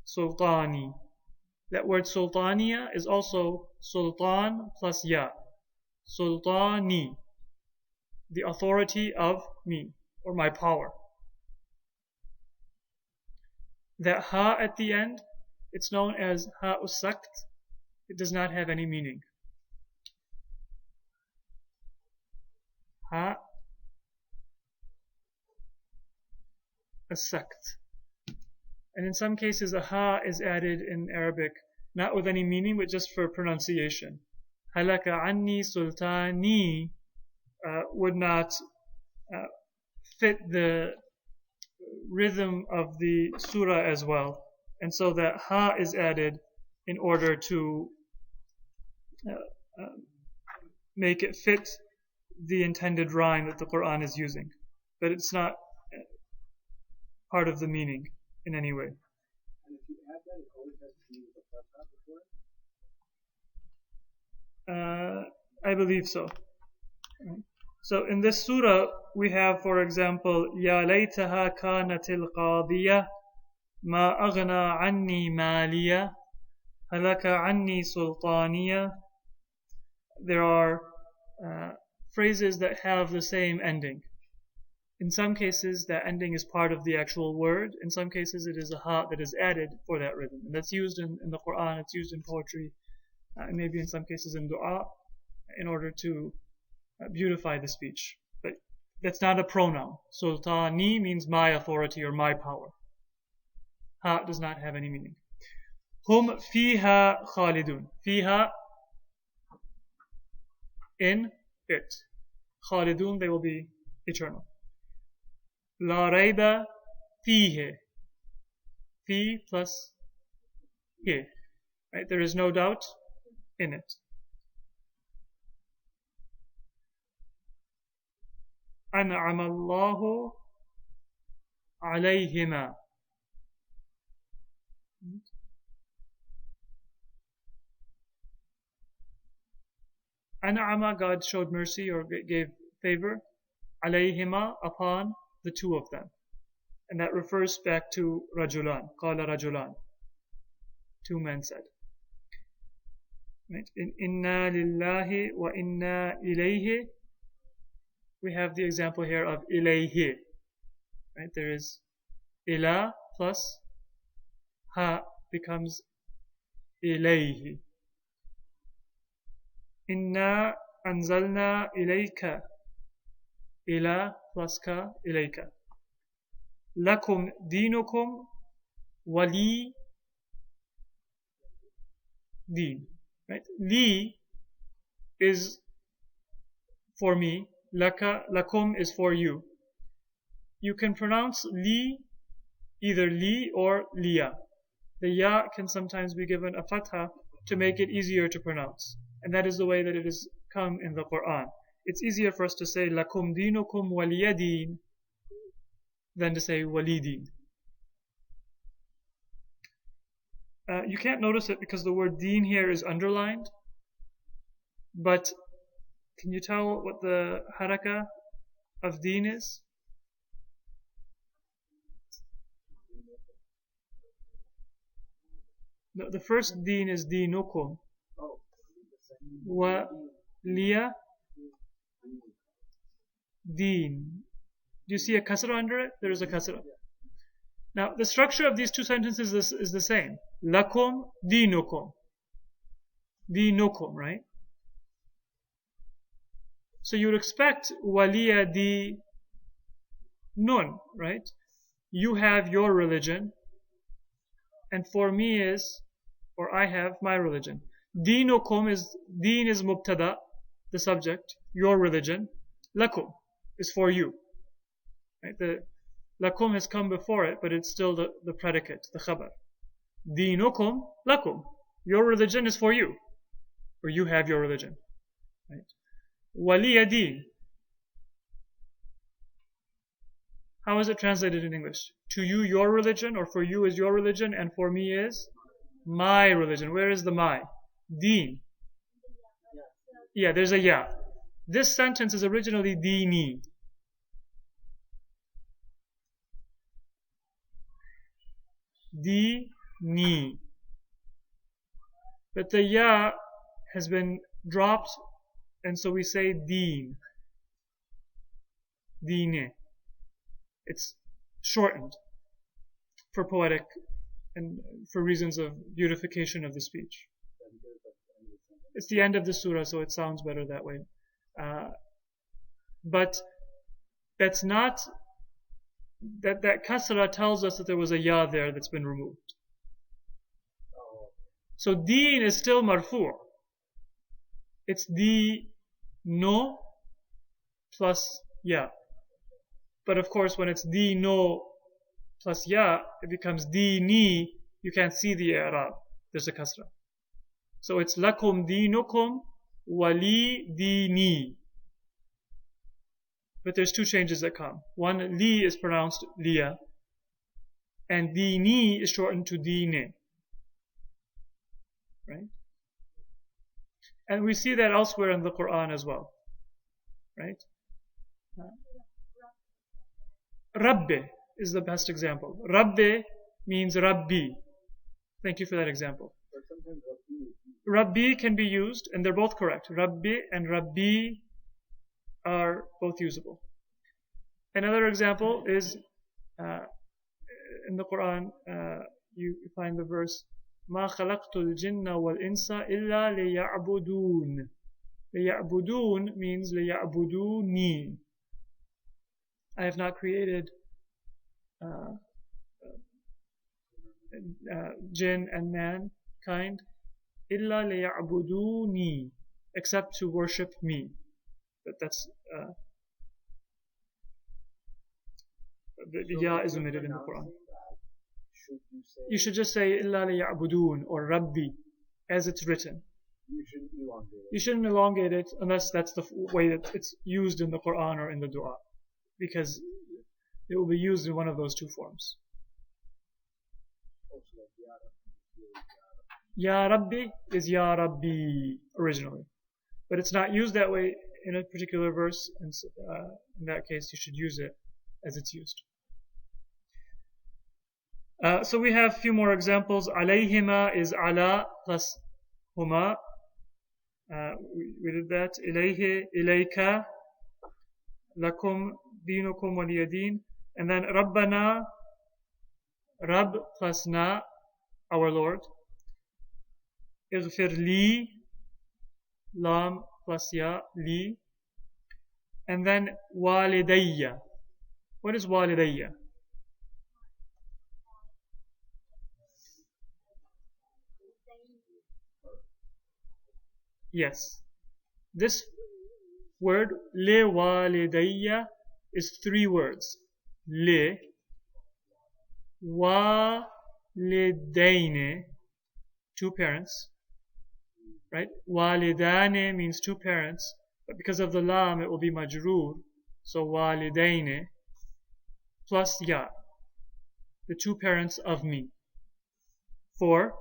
Sultani. That word sultaniya is also sultan plus ya. Sultani. The authority of me, or my power. That ha at the end, it's known as ha'us-sakt. It does not have any meaning. Ha as-sakt. And in some cases, a ha is added in Arabic, not with any meaning, but just for pronunciation. Halaka anni sultani would not fit the rhythm of the surah as well. And so that ha is added in order to make it fit the intended rhyme that the Quran is using. But it's not part of the meaning in any way. And if you add that, it always has to be with a fatha before it? I believe so. So in this surah, we have, for example, Ya laytaha kanatil qadiyah, ma aghna anni maliya, halaka anni sultaniya. There are phrases that have the same ending. In some cases, that ending is part of the actual word. In some cases, it is a ha that is added for that rhythm. And that's used in the Quran, it's used in poetry, and maybe in some cases in dua, in order to beautify the speech. But that's not a pronoun. Sultani means my authority or my power. Ha does not have any meaning. Hum fiha khalidun. Fiha, in it. Khalidun, they will be eternal. La rayba fihe. Fi plus he. Right? There is no doubt in it. أنعم الله عليهما. An'ama, God showed mercy or gave favor. Alayhima, upon the two of them. And that refers back to Rajulan. Qala Rajulan. Two men said. Right? In Inna lillahi wa inna ilayhi. We have the example here of ilayhi. Right? There is ila plus ha becomes ilayhi. Inna anzalna ilayka. Ila plus ka ilayka. Lakum dinukum wali deen. Right? Li is for me. Laka, lakum is for you. You can pronounce li either li or liya. The ya can sometimes be given a fatha to make it easier to pronounce. And that is the way that it has come in the Quran. It's easier for us to say lakum dinukum waliyadeen than to say walideen. You can't notice it because the word deen here is underlined. But can you tell what the haraka of deen is? The first deen is dinukum. Wa liya deen. Do you see a kasra under it? There is a kasra. Now, the structure of these two sentences is the same. Lakum dinukum. Dinukum, right? So you would expect waliya di nun, right? You have your religion, and for me is, or I have my religion. Dinukum is, deen is mubtada, the subject, your religion. Lakum is for you. Right? The lakum has come before it, but it's still the predicate, the khabar. Dinukum lakum. Your religion is for you, or you have your religion. Right? Waliya deen. How is it translated in English? To you, your religion, or for you is your religion, and for me is my religion. Where is the my? Deen. Yeah, there's a ya. This sentence is originally deeni. Deeni. But the ya has been dropped, and so we say deen. Deene. It's shortened for poetic and for reasons of beautification of the speech. It's the end of the surah, so it sounds better that way. But that's not that kasra tells us that there was a ya there that's been removed. So deen is still marfu'. It's no plus ya. But of course, when it's no plus ya, it becomes ni. You can't see the i'rab. There's a kasra. So it's lakum dinukum wali dini. But there's two changes that come. One, li is pronounced liya, and dini is shortened to dine. Right? And we see that elsewhere in the Quran as well. Right? Rabbi is the best example. Rabbi means Rabbi. Thank you for that example. Rabbi can be used, and they're both correct. Rabbi and Rabbi are both usable. Another example is in the Quran, you find the verse, مَا خَلَقْتُ الْجِنَّ وَالْإِنسَ إِلَّا لِيَعْبُدُونَ. لِيَعْبُدُونَ means لِيَعْبُدُونِي. I have not created jinn and mankind إِلَّا لِيَعْبُدُونِي, except to worship me. But that's the ya is omitted in the Quran. You should just say إِلَّا لِيَعْبُدُونَ or Rabbi as it's written. You shouldn't elongate it unless that's the way that it's used in the Quran or in the dua, because it will be used in one of those two forms. Ya Rabbi is Ya Rabbi originally, but it's not used that way in a particular verse, and so, in that case you should use it as it's used. So we have a few more examples. Alayhima is ala plus huma. We did that. Ilayhi, ilayka, lakum, dinukum waliyadin. And then Rabbana, Rabb plus na, our Lord. Ighfir li, lam plus ya, li. And then walidayya. What is walidayya? Yes. This word, le walidayya, is three words. Le, walidaine, two parents. Right? Walidane means two parents, but because of the lam, it will be majroor. So walidaine plus ya, the two parents of me. For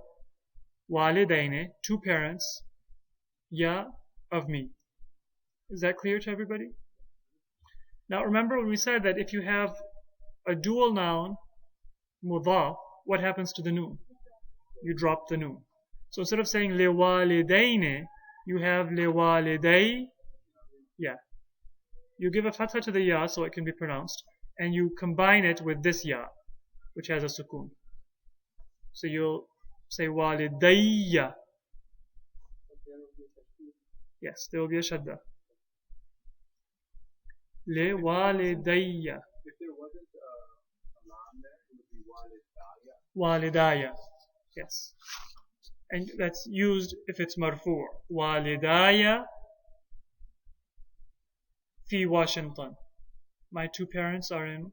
walidaine, two parents, ya, of me. Is that clear to everybody? Now remember when we said that if you have a dual noun, mudaf, what happens to the noon? You drop the noon. So instead of saying liwalidaine, you have liwaliday, ya. You give a fatha to the ya so it can be pronounced, and you combine it with this ya, which has a sukoon. So you'll say walidayya. Yes, there will be a shadda. Le walidayya. If there wasn't a lam there, it would be walidaya. Walidaya. Yes. And that's used if it's marfu'. Walidaya fi Washington. My two parents are in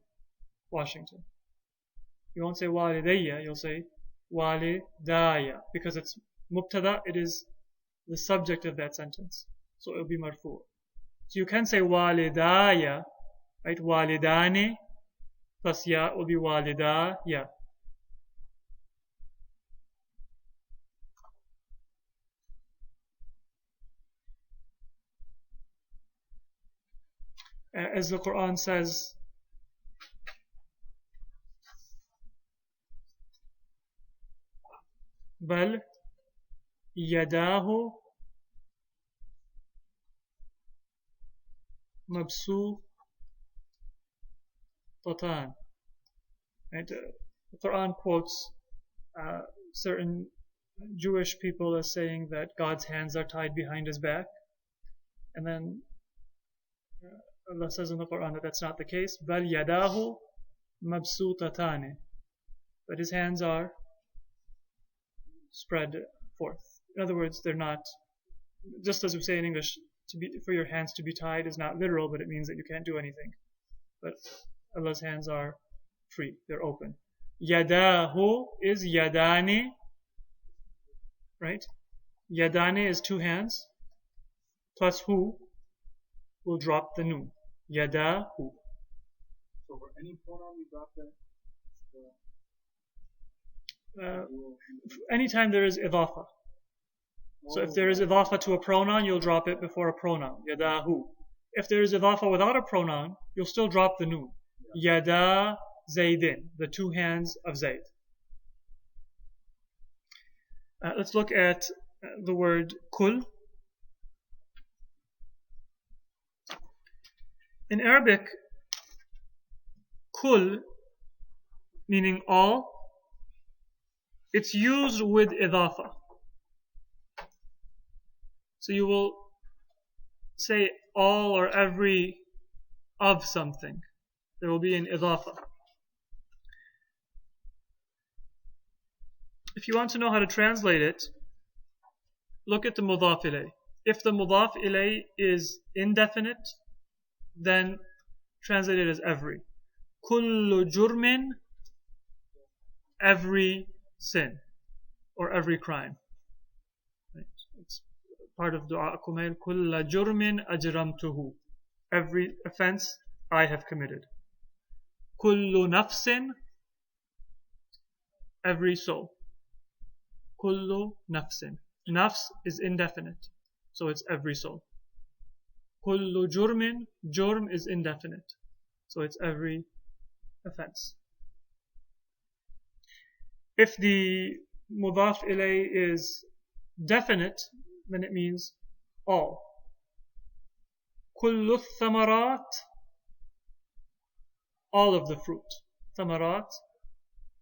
Washington. You won't say walidayya, you'll say walidaya. Because it's mubtada, it is the subject of that sentence. So it will be marfu'. So you can say walidaya, right? Walidane, plus ya will be walida, ya. As the Quran says, بل يداه مبسوطتان. Right? The Quran quotes certain Jewish people as saying that God's hands are tied behind his back, and then Allah says in the Quran that that's not the case. بل يداه مبسوطتان. But his hands are spread forth. In other words, they're not, just as we say in English, for your hands to be tied is not literal, but it means that you can't do anything. But Allah's hands are free, they're open. Yadahu is yadani, right? Yadani is two hands, plus hu will drop the nun. Yadahu. So for any pronoun you drop the Anytime there is idafa. So if there is idafa to a pronoun, you'll drop it before a pronoun. Yadahu. If there is idafa without a pronoun, you'll still drop the nun. Yada Zaydin, the two hands of Zayd. Let's look at the word kul. In Arabic, kul, meaning all, it's used with idafa. So you will say all or every of something. There will be an idafa. If you want to know how to translate it, look at the mudaf ilay. If the mudaf ilay is indefinite, then translate it as every. Kullu jurmin, every sin or every crime. Right? It's part of Dua Kumail. Kulla jurmin ajramtuhu, every offense I have committed. Kullu nafsin, every soul. Kullu nafsin. Nafs is indefinite, so it's every soul. Kullu jurmin, jurm is indefinite, so it's every offense. If the mudaf ilay is definite, then it means all. Kullu thamarat, all of the fruit. Thamarat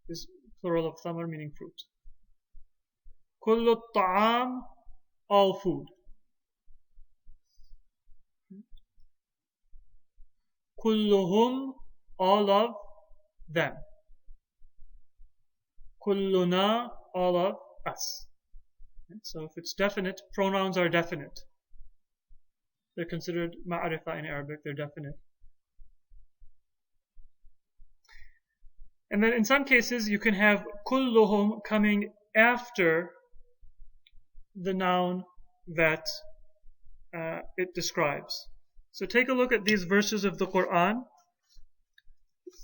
is plural of thamar, meaning fruit. Kullu ta'am, all food. Kulluhum, all of them. Kulluna, all of us. So if it's definite, pronouns are definite. They're considered ma'arifa in Arabic, they're definite. And then in some cases you can have kulluhum coming after the noun that it describes. So take a look at these verses of the Quran.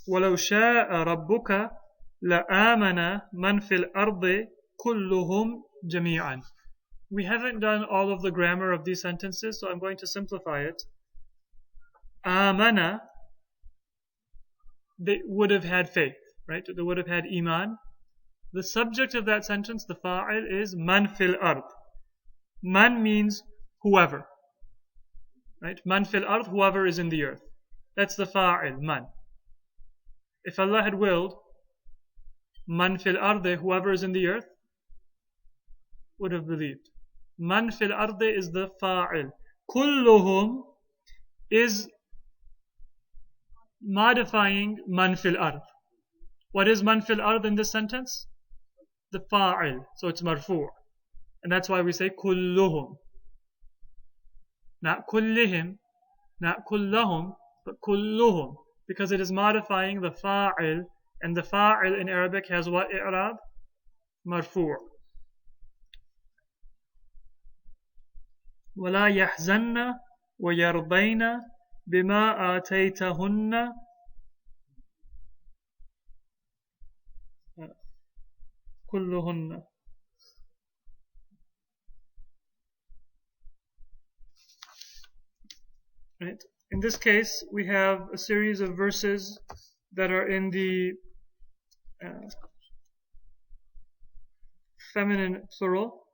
وَلَوْ شَاءَ رَبُّكَ لَآمَنَ مَنْ فِي الْأَرْضِ كُلُّهُمْ جَمِيعًا. We haven't done all of the grammar of these sentences, so I'm going to simplify it. Amana, they would have had faith, right? They would have had iman. The subject of that sentence, the fa'il, is man fil ard. Man means whoever, right? Man fil ard, whoever is in the earth. That's the fa'il, man. If Allah had willed, man fil arde, whoever is in the earth, would have believed. Man fil arde is the fa'il. Kulluhum is modifying man fil ard. What is man fil ard in this sentence? The fa'il, so it's marfu'. And that's why we say kulluhum. Not kullihim, not kullahum, but kulluhum. Because it is modifying the fa'il, and the fa'il in Arabic has what i'rab? Marfu'. وَلَا يَحْزَنَّ وَيَرْضَيْنَ بِمَا آتَيْتَهُنَّ كلهن. Right. In this case, we have a series of verses that are in the feminine plural.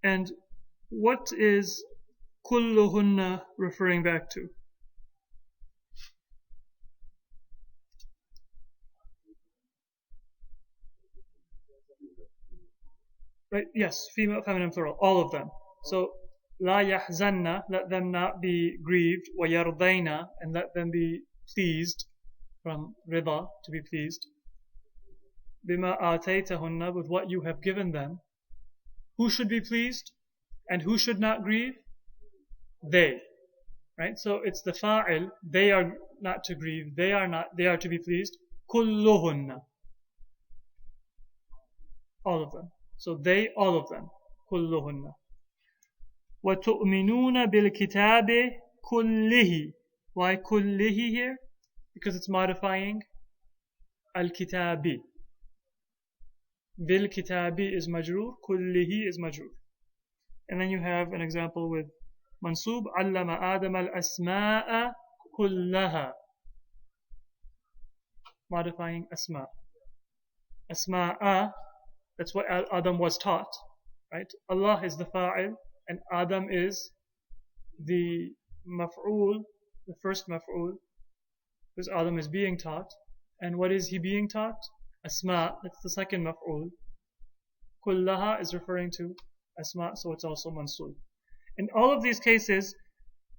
And what is kulluhunna referring back to? Right? Yes, female, feminine, plural, all of them. So, la yahzanna, let them not be grieved, wa yardayna, and let them be pleased, from rida, to be pleased. Bima ataytahunna, with what you have given them. Who should be pleased? And who should not grieve? They. Right? So it's the fa'il, they are not to grieve, they are to be pleased. Kulluhunna. All of them. So they, all of them. كلهن. وَتُؤْمِنُونَ بِالْكِتَابِ كُلِّهِ. Why كُلِّهِ here? Because it's modifying al-kitabi. Bil-kitabi is majroor, كُلِّهِ is majroor. And then you have an example with mansub. عَلَّمَ آدَمَ الْأَسْمَاءَ كُلَّهَا. Modifying asma. Asma'a. That's what Adam was taught, right? Allah is the fa'il, and Adam is the maf'ul, the first maf'ul, because Adam is being taught. And what is he being taught? Asma, that's the second maf'ul. Kullaha is referring to asma, so it's also mansub. In all of these cases,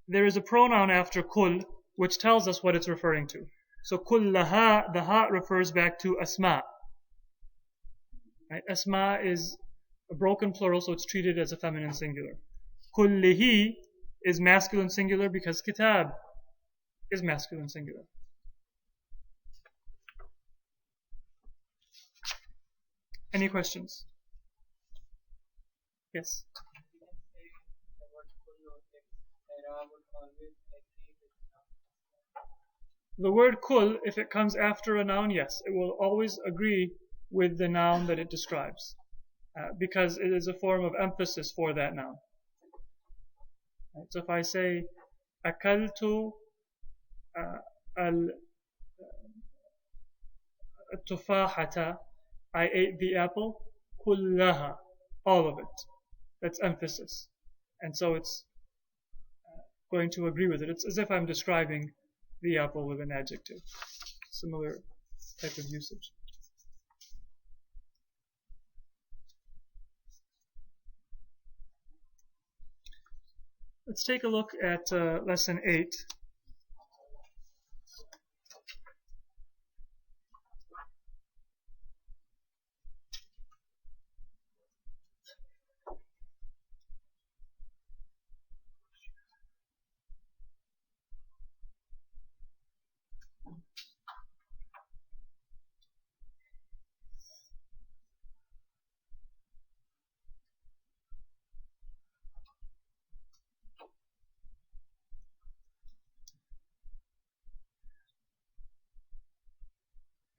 there is a pronoun after kul, which tells us what it's referring to. So kullaha, the ha refers back to asma. Right? Asma is a broken plural, so it's treated as a feminine singular. Kullihi is masculine singular because kitab is masculine singular. Any questions? Yes. The word kul, if it comes after a noun, yes, it will always agree with the noun that it describes, because it is a form of emphasis for that noun. Right? So if I say akaltu al-tufahata, I ate the apple, kullaha, all of it. That's emphasis, and so it's going to agree with it. It's as if I'm describing the apple with an adjective. Similar type of usage. Let's take a look at lesson 8.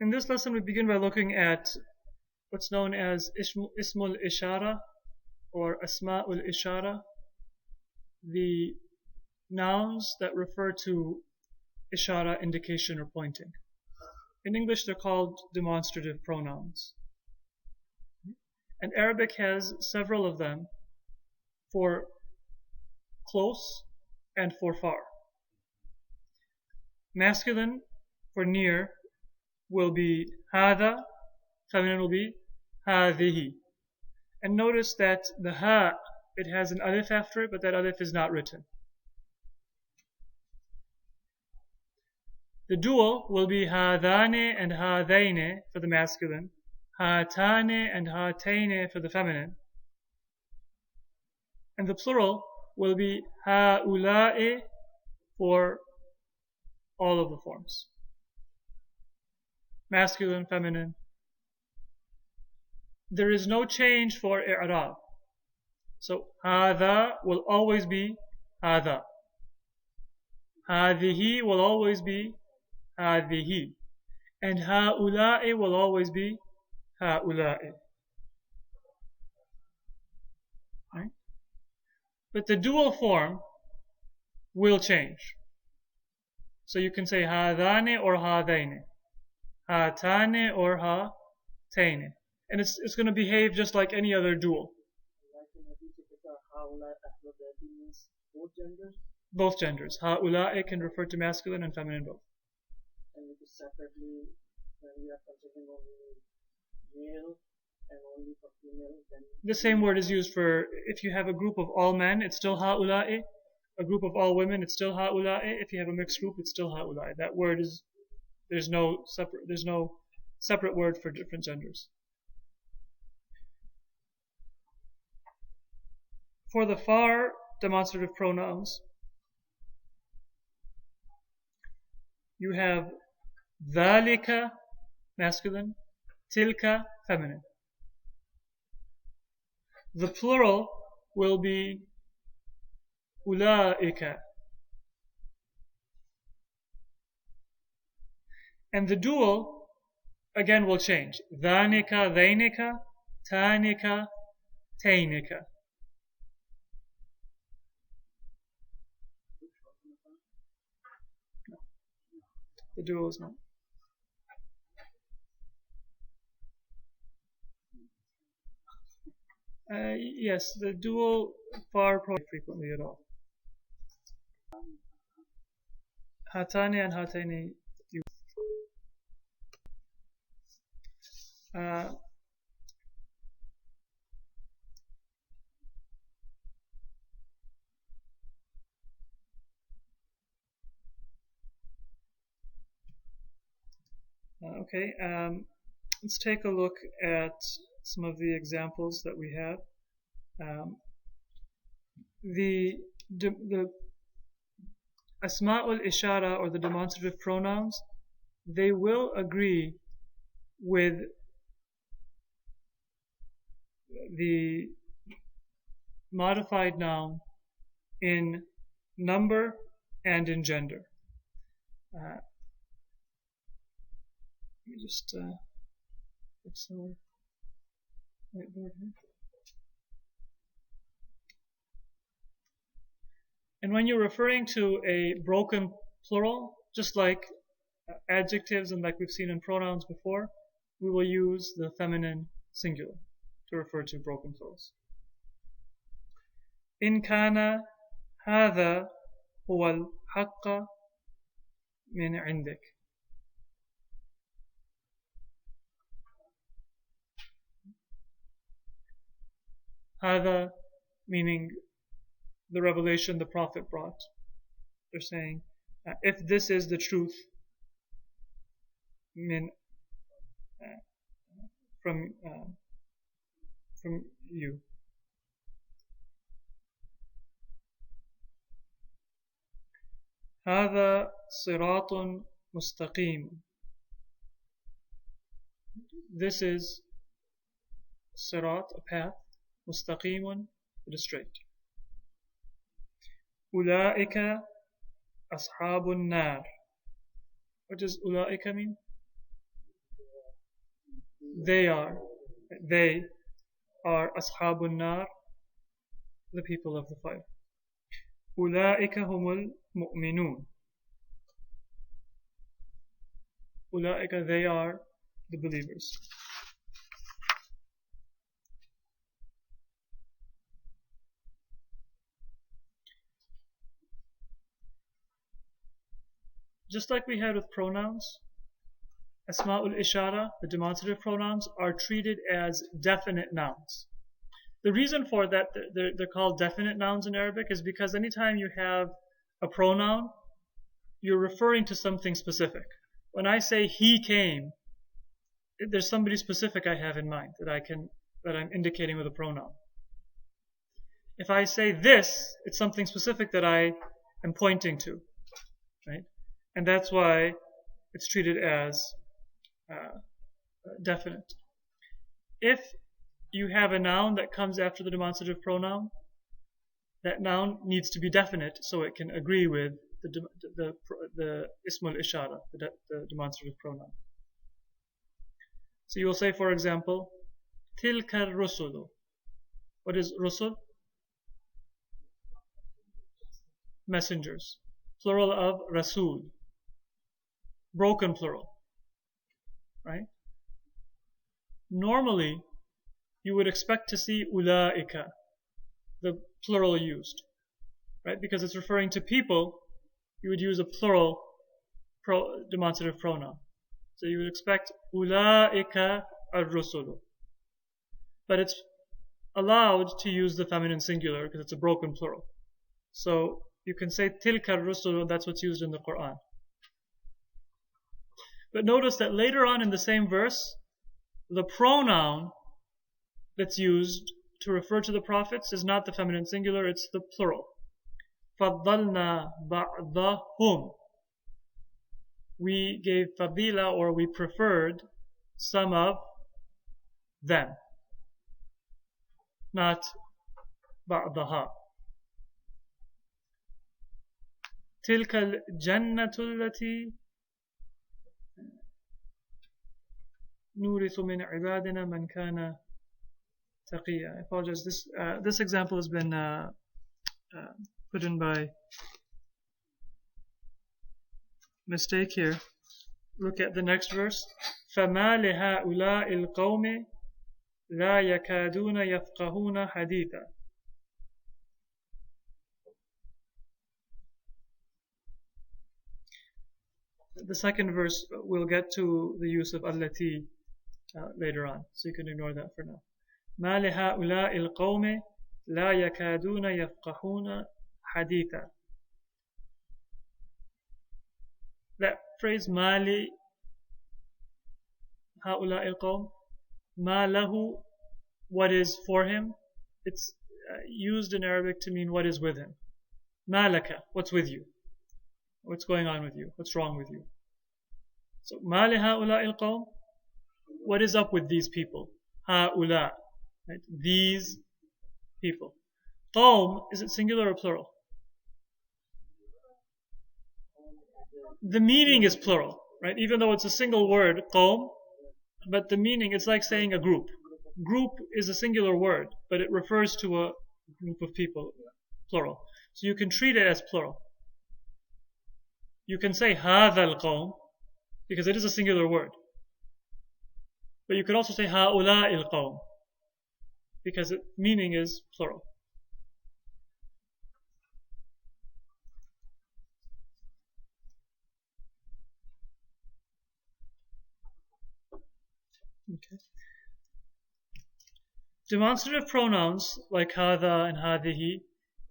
In this lesson, we begin by looking at what's known as Ismul Ishara or Asma'ul Ishara, the nouns that refer to Ishara, indication or pointing. In English, they're called demonstrative pronouns. And Arabic has several of them for close and for far. Masculine for near will be hada, feminine will be hadihi. And notice that the ha, it has an alif after it, but that alif is not written. The dual will be hadane and hadaine for the masculine, hatane and hataine for the feminine. And the plural will be haula'i for all of the forms. Masculine, feminine. There is no change for i'rab. So هذا will always be هذا. هذه will always be هذه. And هؤلاء will always be هؤلاء. Right? But the dual form will change. So you can say هذان or هذين, هاتان or هاتين. And it's going to behave just like any other dual. Like in Hadith, if it's هؤلاء أحبابي means both genders, Both genders. هؤلاء can refer to masculine and feminine both. and it is separately when we are considering only male and only for female, then The same word is used for if you have a group of all men, it's still هؤلاء. A group of all women, it's still هؤلاء. If you have a mixed group, it's still هؤلاء. That word is there's no separate word for different genders. For the far demonstrative pronouns, you have ذلك masculine, تلك feminine. The plural will be أولئك. And the dual again will change. ذانك, ذينك, تانك, تينك. No. The dual is not. Yes, the dual far probably frequently at all. Hatani and hatani. Okay, let's take a look at some of the examples that we have. The Asma'ul Ishara, or the demonstrative pronouns, they will agree with the modified noun in number and in gender. Let me just fix our whiteboard here. And when you're referring to a broken plural, just like adjectives and like we've seen in pronouns before, we will use the feminine singular to refer to broken plurals. إن كان هذا هو الحق من عندك. هذا meaning the revelation the Prophet brought. They're saying, if this is the truth from you. هذا صراط مستقيم. This is صراط, a path. مستقيم, it is straight. أولئك أصحاب النار. What does أولئك mean? They are أصحاب النار, the people of the fire. أولئك هم المؤمنون. أولئك, they are the believers. Just like we had with pronouns, Asma'ul Ishara, the demonstrative pronouns, are treated as definite nouns. The reason for that, they're called definite nouns in Arabic, is because anytime you have a pronoun, you're referring to something specific. When I say he came, there's somebody specific I have in mind that I'm indicating with a pronoun. If I say this, it's something specific that I am pointing to, right? And that's why it's treated as definite. If you have a noun that comes after the demonstrative pronoun, that noun needs to be definite so it can agree with the ismul ishara, the demonstrative pronoun. So you will say, for example, tilka rusulu. What is rusul? Messengers. Plural of rasul. Broken plural. Right? Normally, you would expect to see ulaika, the plural used. Right? Because it's referring to people, you would use a plural demonstrative pronoun. So you would expect ulaika ar-rusulu. But it's allowed to use the feminine singular because it's a broken plural. So you can say tilka ar-rusulu, that's what's used in the Quran. But notice that later on in the same verse, the pronoun that's used to refer to the prophets is not the feminine singular, it's the plural. فَضَّلْنَا بَعْضَهُمْ. We gave fadila, or we preferred some of them, not ba'daha. تلك الجنة التي نورث من عبادنا من كان تقيا. I apologize. This example has been put in by mistake here. Look at the next verse. فَمَا لِهَؤُلَاءِ الْقَوْمِ لَا يَكَادُونَ يَفْقَهُونَ حَدِيثًا. The second verse, we'll get to the use of allati later on, so you can ignore that for now. مَا لِهَؤُلَاءِ الْقَوْمِ لَا يَكَادُونَ يَفْقَهُونَ حَدِيثًا. That phrase مَا لِهَؤُلَاءِ الْقَوْمِ, مَا لَهُ, what is for him, it's used in Arabic to mean what is with him. مَا لَكَ, what's with you? What's going on with you? What's wrong with you? So مَا لِهَؤُلَاءِ الْقَوْمِ, what is up with these people? هَؤُلَاء, right? These people. قَوْم, is it singular or plural? The meaning is plural, right? Even though it's a single word, قَوْم, but the meaning, it's like saying a group. Group is a singular word, but it refers to a group of people, plural. So you can treat it as plural. You can say هَذَا الْقَوْم, because it is a singular word. But you could also say هَؤُلَاءِ الْقَوْم, because its meaning is plural. Okay. Demonstrative pronouns like هذا and هذه,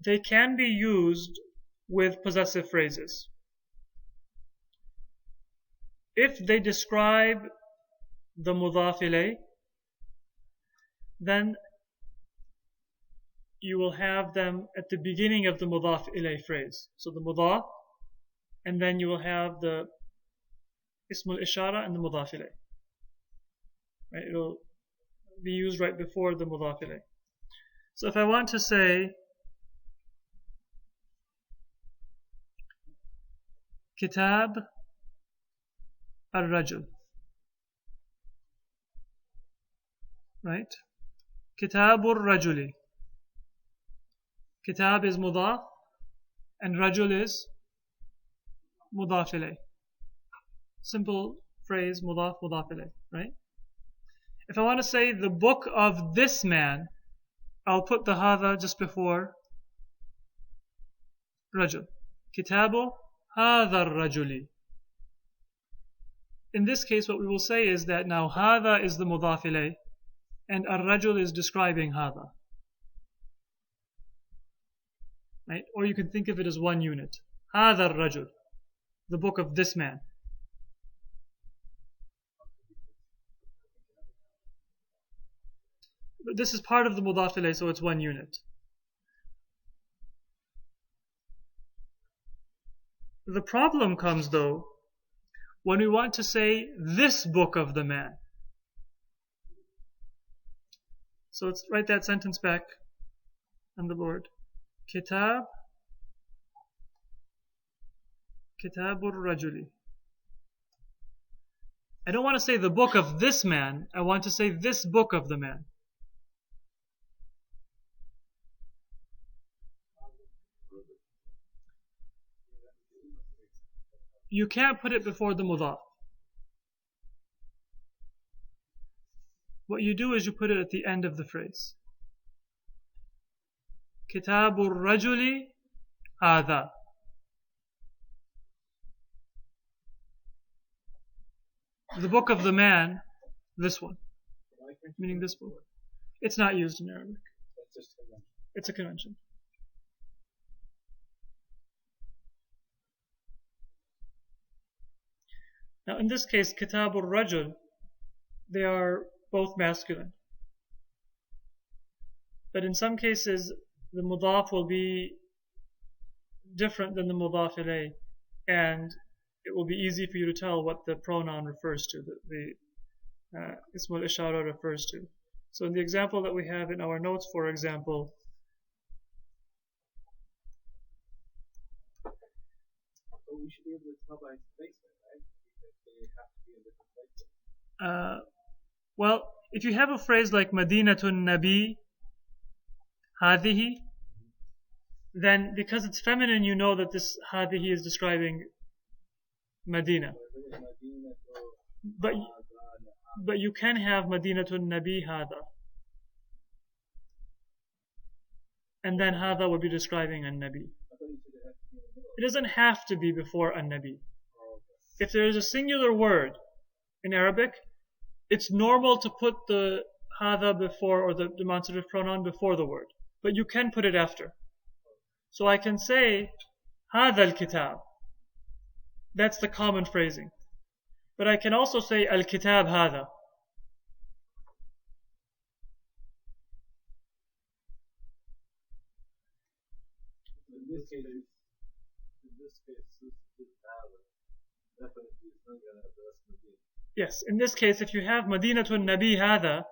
they can be used with possessive phrases. If they describe the mudhaf ilayh, then you will have them at the beginning of the mudhaf ilayh phrase. So the mudhaf, and then you will have the ismul ishara and the mudhaf ilayh. Right? It will be used right before the mudhaf ilayh. So if I want to say kitab al-rajul, right? Kitabur rajuli. Kitab is mudhaf and rajul is mudhaf ilayh. Simple phrase, mudhaf ilayh, right? If I want to say the book of this man, I'll put the hadha just before rajul. Kitabu hadha rajuli. In this case, what we will say is that now hadha is the mudhaf ilayh and ar-rajul is describing hadha. Right? Or you can think of it as one unit. Hadha ar-rajul, the book of this man. But this is part of the mudhaf ilayh, so it's one unit. The problem comes though when we want to say this book of the man. So let's write that sentence back on the board. Kitabur Rajuli. I don't want to say the book of this man. I want to say this book of the man. You can't put it before the mudaf. What you do is you put it at the end of the phrase. Kitabur Rajuli Hadha. The book of the man, this one. Meaning this book. It's not used in Arabic. It's a convention. Now in this case, Kitabur Rajul, they are both masculine. But in some cases, the mudaf will be different than the mudaf ilayh, and it will be easy for you to tell what the pronoun refers to, the ism al-ishara refers to. So in the example that we have in our notes, for example, we should be able to tell by its placement, right? Because they have to be in different places. Well, if you have a phrase like Madinatun Nabi Hadihi, then because it's feminine, you know that this Hadihi is describing Medina. But you can have Madinatun Nabi Hada. And then Hada would be describing an Nabi. It doesn't have to be before an Nabi. If there is a singular word in Arabic, it's normal to put the Hada before, or the demonstrative pronoun before the word. But you can put it after. So I can say Hada al-Kitab. That's the common phrasing. But I can also say Al-Kitab Hada. In this case, definitely it's not going to address Medina. Yes, in this case, if you have Madinatun Nabi Hada,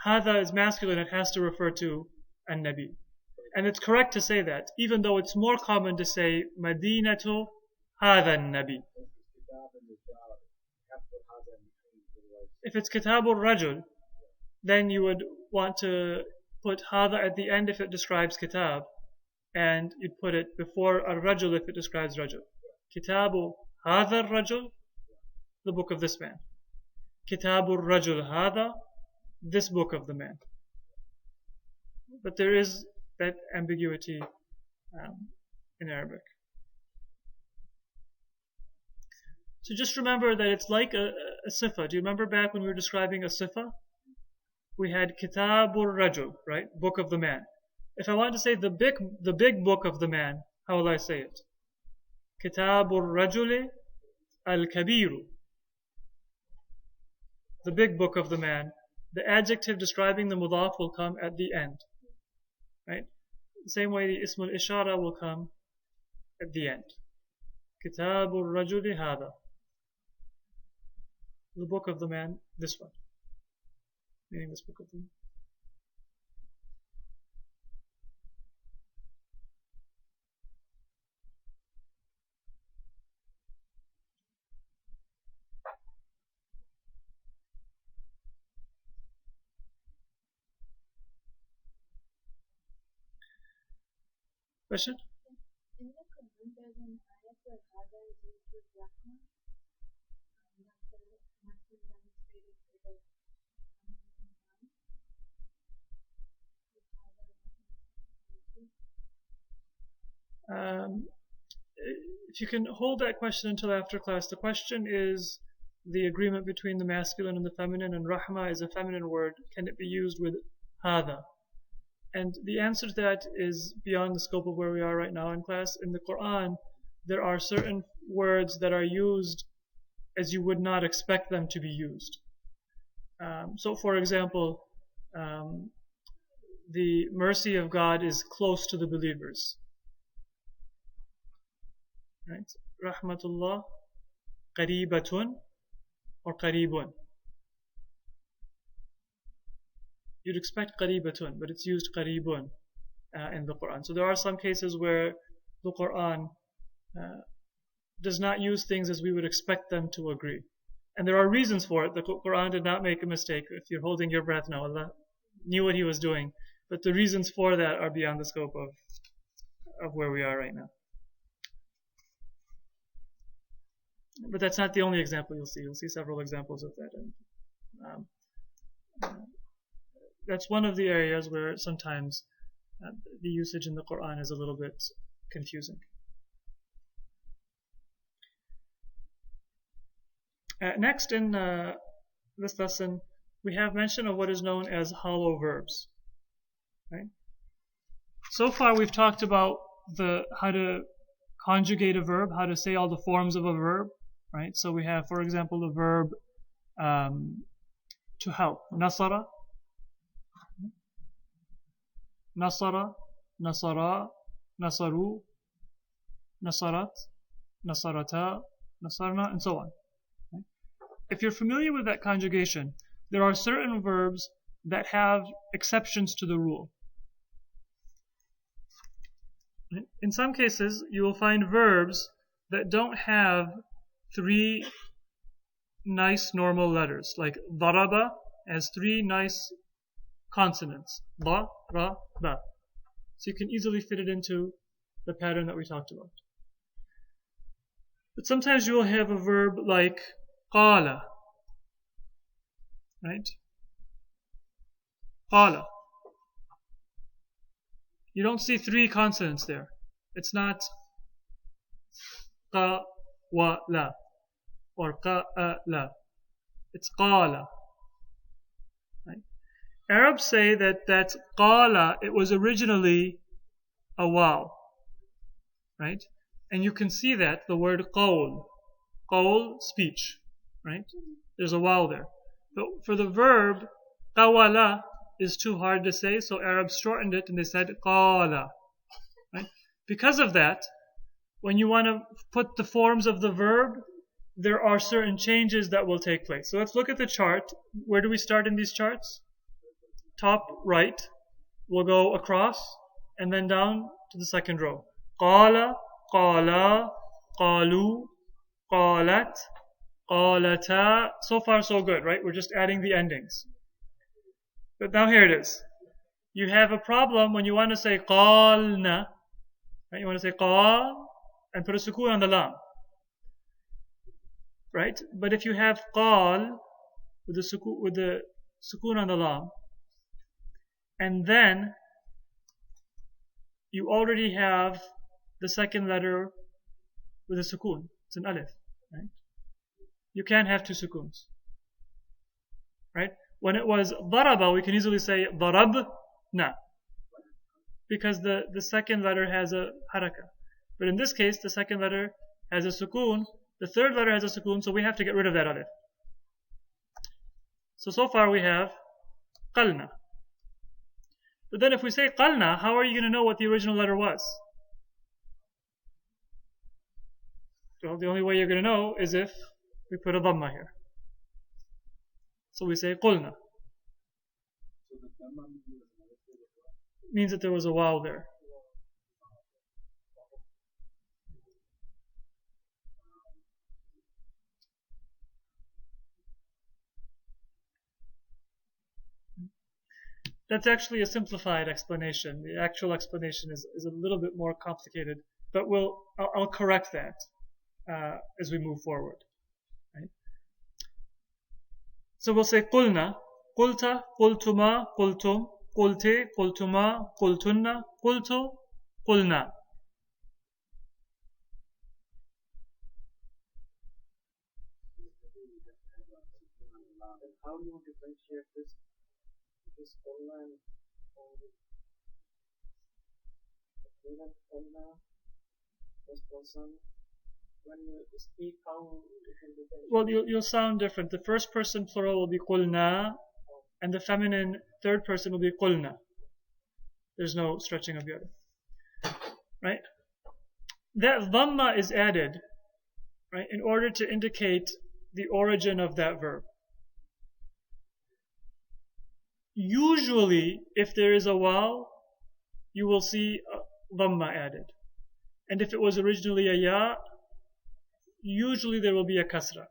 Hada is masculine, it has to refer to an Nabi. And it's correct to say that, even though it's more common to say Madinatu Hada Nabi. If it's Kitabur Rajul, then you would want to put Hada at the end if it describes Kitab, and you'd put it before Ar-Rajul if it describes Rajul. Kitabu Hada Rajul, the book of this man. Kitabur Rajul Hada, this book of the man. But there is that ambiguity in Arabic. So just remember that it's like a sifa. Do you remember back when we were describing a sifa? We had Kitabur Rajul, right? Book of the man. If I want to say the big book of the man, how will I say it? Kitabur Rajuli al-Kabiru. The big book of the man. The adjective describing the mudaf will come at the end. Right? The same way the ism al-ishara will come at the end. Kitabur Rajuli Hada. The book of the man, this one. Meaning this book of the man. Question? In the Quran, there's an ayat where Hada is used with Rahma. That's demonstrated for the If you can hold that question until after class. The question is the agreement between the masculine and the feminine, and Rahma is a feminine word. Can it be used with Hada? And the answer to that is beyond the scope of where we are right now in class. In the Quran, there are certain words that are used as you would not expect them to be used. So for example, the mercy of God is close to the believers. Right? Rahmatullah qaribatun or qaribun. you'd expect qaribatun, but it's used qaribun in the Quran. So there are some cases where the Quran does not use things as we would expect them to agree. And there are reasons for it. The Quran did not make a mistake. If you're holding your breath now, Allah knew what He was doing. But the reasons for that are beyond the scope of where we are right now. But that's not the only example you'll see. You'll see several examples of that. And that's one of the areas where sometimes the usage in the Quran is a little bit confusing. Next in this lesson, we have mention of what is known as hollow verbs. Right? So far we've talked about how to conjugate a verb, how to say all the forms of a verb. Right? So we have, for example, the verb to help. Nasara, nasara, nasara, nasaru, nasarat, nasarata, nasarna, and so on. Right? If you're familiar with that conjugation, there are certain verbs that have exceptions to the rule. In some cases, you will find verbs that don't have 3 nice normal letters, like daraba has 3 nice consonants, ba, ra, ba. So you can easily fit it into the pattern that we talked about. But sometimes you will have a verb like qala, right? Qala. You don't see 3 consonants there. It's not qa, wa, la, or qa, la. It's qala. Right? Arabs say that that's qala. It was originally a waw. Right? And you can see that, the word qawl. Qawl, speech. Right? There's a waw there. But for the verb, qawala is too hard to say, so Arabs shortened it and they said qala. Right? Because of that, when you want to put the forms of the verb, there are certain changes that will take place. So let's look at the chart. Where do we start in these charts? Top right. We'll go across and then down to the second row. Qala, qala, qalu, qalat, qalata. So far so good, right? We're just adding the endings. But now here it is. You have a problem when you want to say qalna. Right? You want to say qal and put a sukoon on the lam. Right? But if you have qal with the sukoon on the lam, and then you already have the second letter with a sukoon. It's an alif. Right? You can't have 2 sukoons. Right? When it was daraba, we can easily say darabna, because the second letter has a haraka. But in this case, the second letter has a sukoon, the third letter has a sukoon, so we have to get rid of that alif. So far we have qalna. But then if we say qalna, how are you going to know what the original letter was? Well, the only way you're going to know is if we put a dhamma here. So we say qulna. So the dhamma Means that there was a waw there. That's actually a simplified explanation. The actual explanation is a little bit more complicated, but I'll correct that as we move forward. Right? So we'll say qulna, qulta, qultuma, qultum, qulte, qultuma, qultunna, qultu, qulna. How do you differentiate this qulna and qulna, first person? When you speak, how you can differentiate? Well, you'll sound different. The first person plural will be qulna, and the feminine third person will be qulna. There's no stretching of the other. Right? That dhamma is added, right, in order to indicate the origin of that verb. Usually, if there is a waw, you will see a dhamma added. And if it was originally a ya, usually there will be a kasra.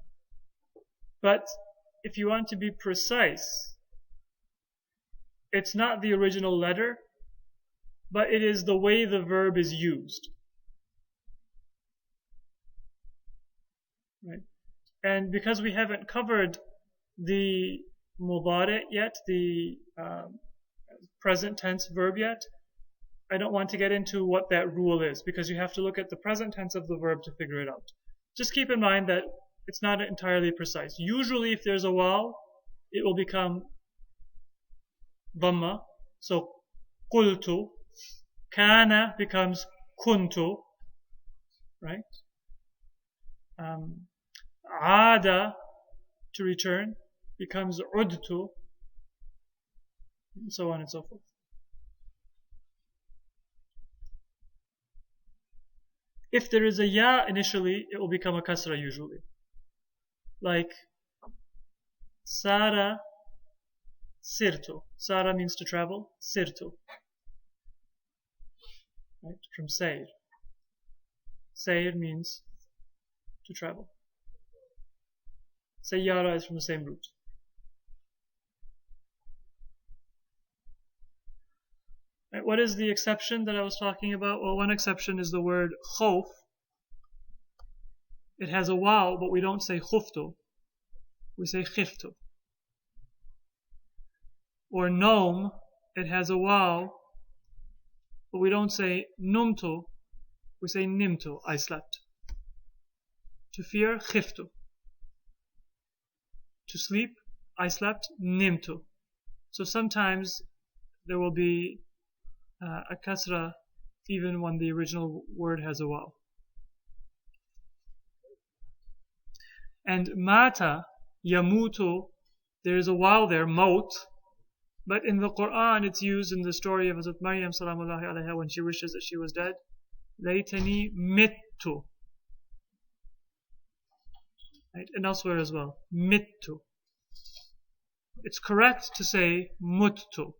But if you want to be precise, it's not the original letter, but it is the way the verb is used. Right? And because we haven't covered the mudari yet, the present tense verb yet, I don't want to get into what that rule is, because you have to look at the present tense of the verb to figure it out. Just keep in mind that it's not entirely precise. Usually if there's a waw, it will become dhamma. So qultu. Kana becomes kuntu. Right? Ada, to return, becomes udtu. And so on and so forth. If there is a ya initially, it will become a kasra usually. Like Sara sirtu. Sara means to travel. Sirtu. Right? From sayr. Sayr means to travel. Sayyara is from the same root. Right, what is the exception that I was talking about? Well, one exception is the word khawf. It has a waw, but we don't say khuftu. We say khiftu. Or nom, it has a waw, but we don't say numtu. We say nimtu, I slept. To fear, khiftu. To sleep, I slept, nimtu. So sometimes there will be a kasra even when the original word has a waw. And mata, yamutu, there is a waw there, maut, but in the Quran it's used in the story of Hazrat Maryam salamullahi alayha when she wishes that she was dead. Laytani mittu. Right? And elsewhere as well. Mittu. It's correct to say muttu,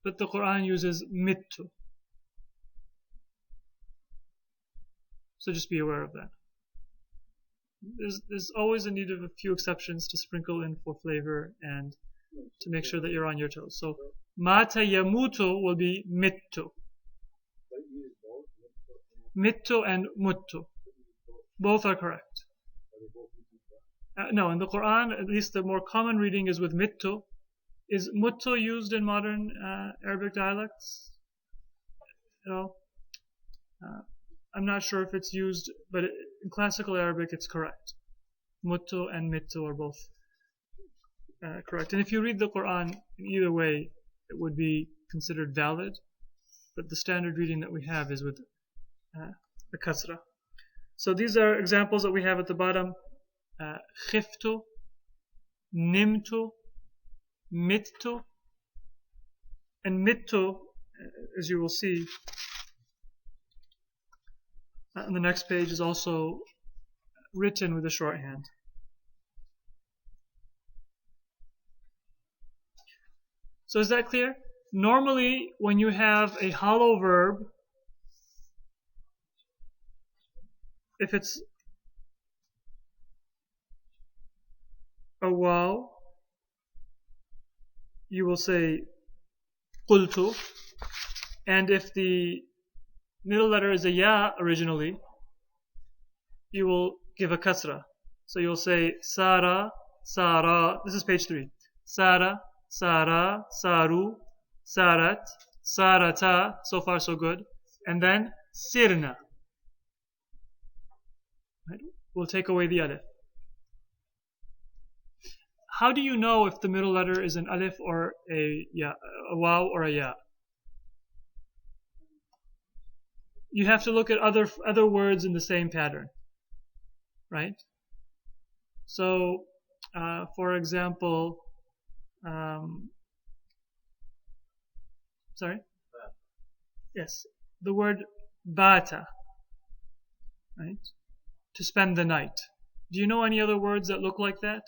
but the Quran uses mittu. So just be aware of that. There's always a need of a few exceptions to sprinkle in for flavor and to make sure that you're on your toes. So mata yamutu will be mittu. Mittu and muttu. Both are correct. No, in the Quran, at least the more common reading is with mittu. Is muttu used in modern Arabic dialects at all? I'm not sure if it's used, but in classical Arabic it's correct. Muttu and mittu are both correct. And if you read the Quran in either way, it would be considered valid. But the standard reading that we have is with the kasra. So these are examples that we have at the bottom. Khiftu, nimtu, mittu. And mittu, as you will see on the next page, is also written with a shorthand. So is that clear? Normally, when you have a hollow verb, if it's a waw, you will say qultu, and if the middle letter is a ya originally, you will give a kasra. So you'll say Sara, Sara. This is page 3. Sara, Sara, Saru, Sarat, Sarata. So far so good. And then Sirna. Right? We'll take away the alif. How do you know if the middle letter is an alif or a waw or a ya? You have to look at other words in the same pattern, right? So, for example, sorry? Yes, the word bata, right? To spend the night. Do you know any other words that look like that?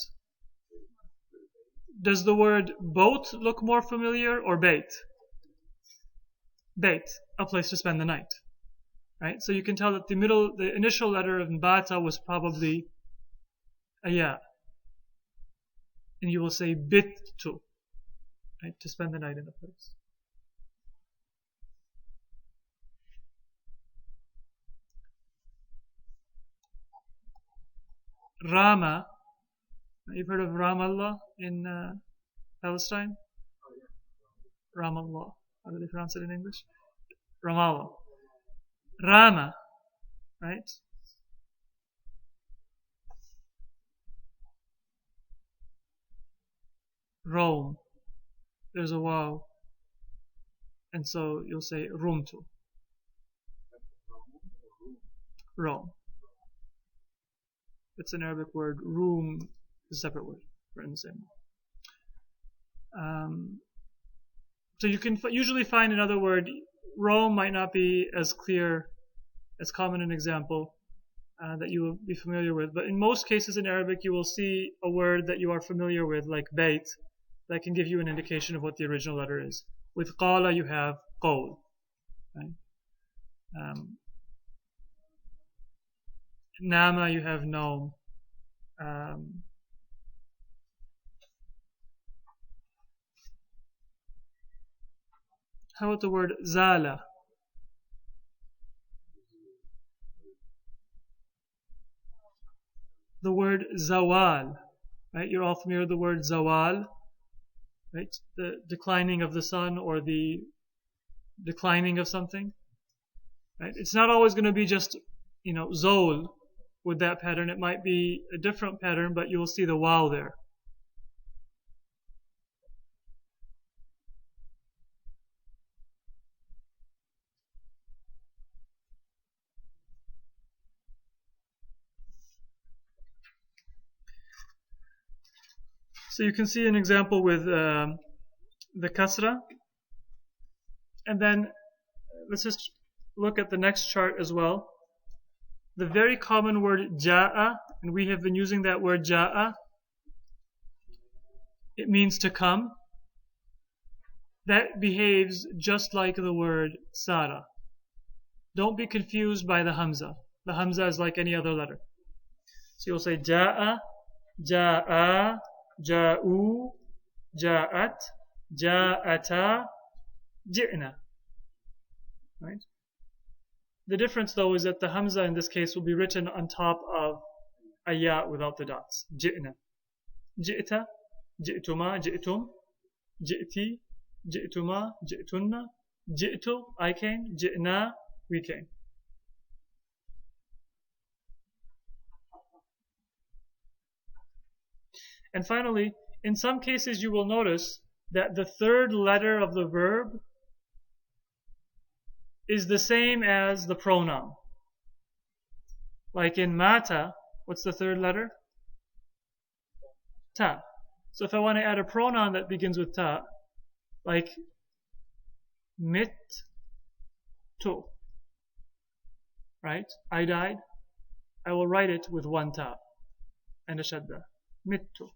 does the word boat look more familiar or bait? Bait, a place to spend the night. Right? So you can tell that the initial letter of bata was probably a ya. And you will say bittu, right? To spend the night in a place. Rama, you've heard of Ramallah in Palestine? Ramallah. How do they pronounce it in English? Ramallah. Rama, right? Rome. There's a waw. And so you'll say rumtu. Rome. It's an Arabic word. Room is a separate word. Written the same way. So you can usually find another word. Rome might not be as clear, as common an example that you will be familiar with. But in most cases in Arabic, you will see a word that you are familiar with, like bait, that can give you an indication of what the original letter is. With qala, you have qawl. Right? Nama, you have nom. How about the word zala? The word zawal, right? You're all familiar with the word zawal, right? The declining of the sun or the declining of something, right? It's not always going to be just, zol with that pattern. It might be a different pattern, but you will see the waw there. So you can see an example with the kasra. And then let's just look at the next chart as well. The very common word ja'a, and we have been using that word ja'a. It means to come. That behaves just like the word sara. Don't be confused by the hamza. The hamza is like any other letter. So you'll say ja'a, ja'a, ja'u, ja'at, ja'ata, ji'na. Right? The difference though is that the hamza in this case will be written on top of a ya without the dots. Ji'na. Ji'ta, ji'tuma, ji'tum, ji'ti, ji'tuma, ji'tunna, ji'tu, I came, ji'na, we came. And finally, in some cases you will notice that the third letter of the verb is the same as the pronoun. Like in mata, what's the third letter? Ta. So if I want to add a pronoun that begins with ta, like mit tu, right? I died. I will write it with one ta and a shadda. Mittu.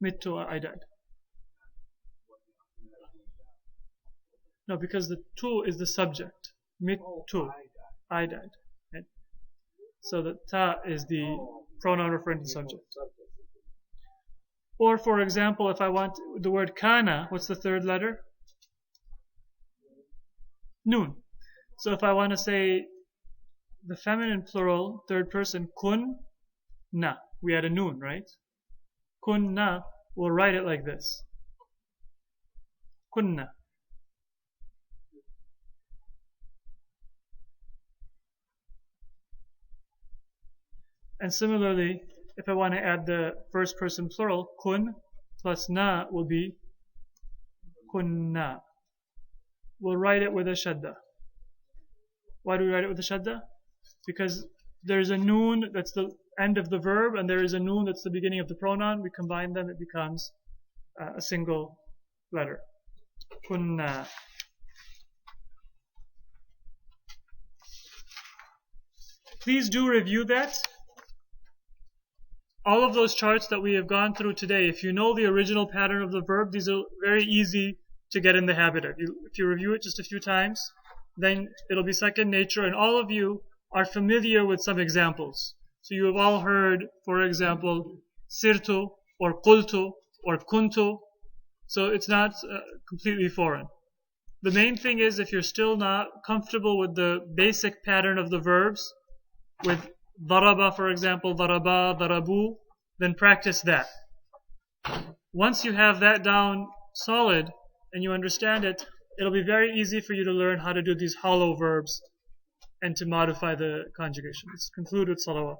Mittu, I died. No, because the tu is the subject. Mittu, I died. Right? So the ta is the pronoun referring to the subject. Or for example, if I want the word kana, what's the third letter? Nun. So if I want to say the feminine plural, third person, kun na. We add a nun, right? Kunna, we'll write it like this. Kunna. And similarly, if I want to add the first person plural, kun plus na will be kunna. We'll write it with a shadda. Why do we write it with a shadda? Because there's a noon that's the end of the verb, and there is a noon that's the beginning of the pronoun. We combine them, it becomes a single letter. Kunna. please do review that. All of those charts that we have gone through today, if you know the original pattern of the verb, these are very easy to get in the habit of. If you review it just a few times, then it'll be second nature, and all of you are familiar with some examples. So you have all heard, for example, sirtu, or qultu, or kuntu. So it's not completely foreign. The main thing is, if you're still not comfortable with the basic pattern of the verbs, with daraba, for example, daraba, darabu, then practice that. Once you have that down solid and you understand it, it'll be very easy for you to learn how to do these hollow verbs and to modify the conjugation. Let's conclude with salawat.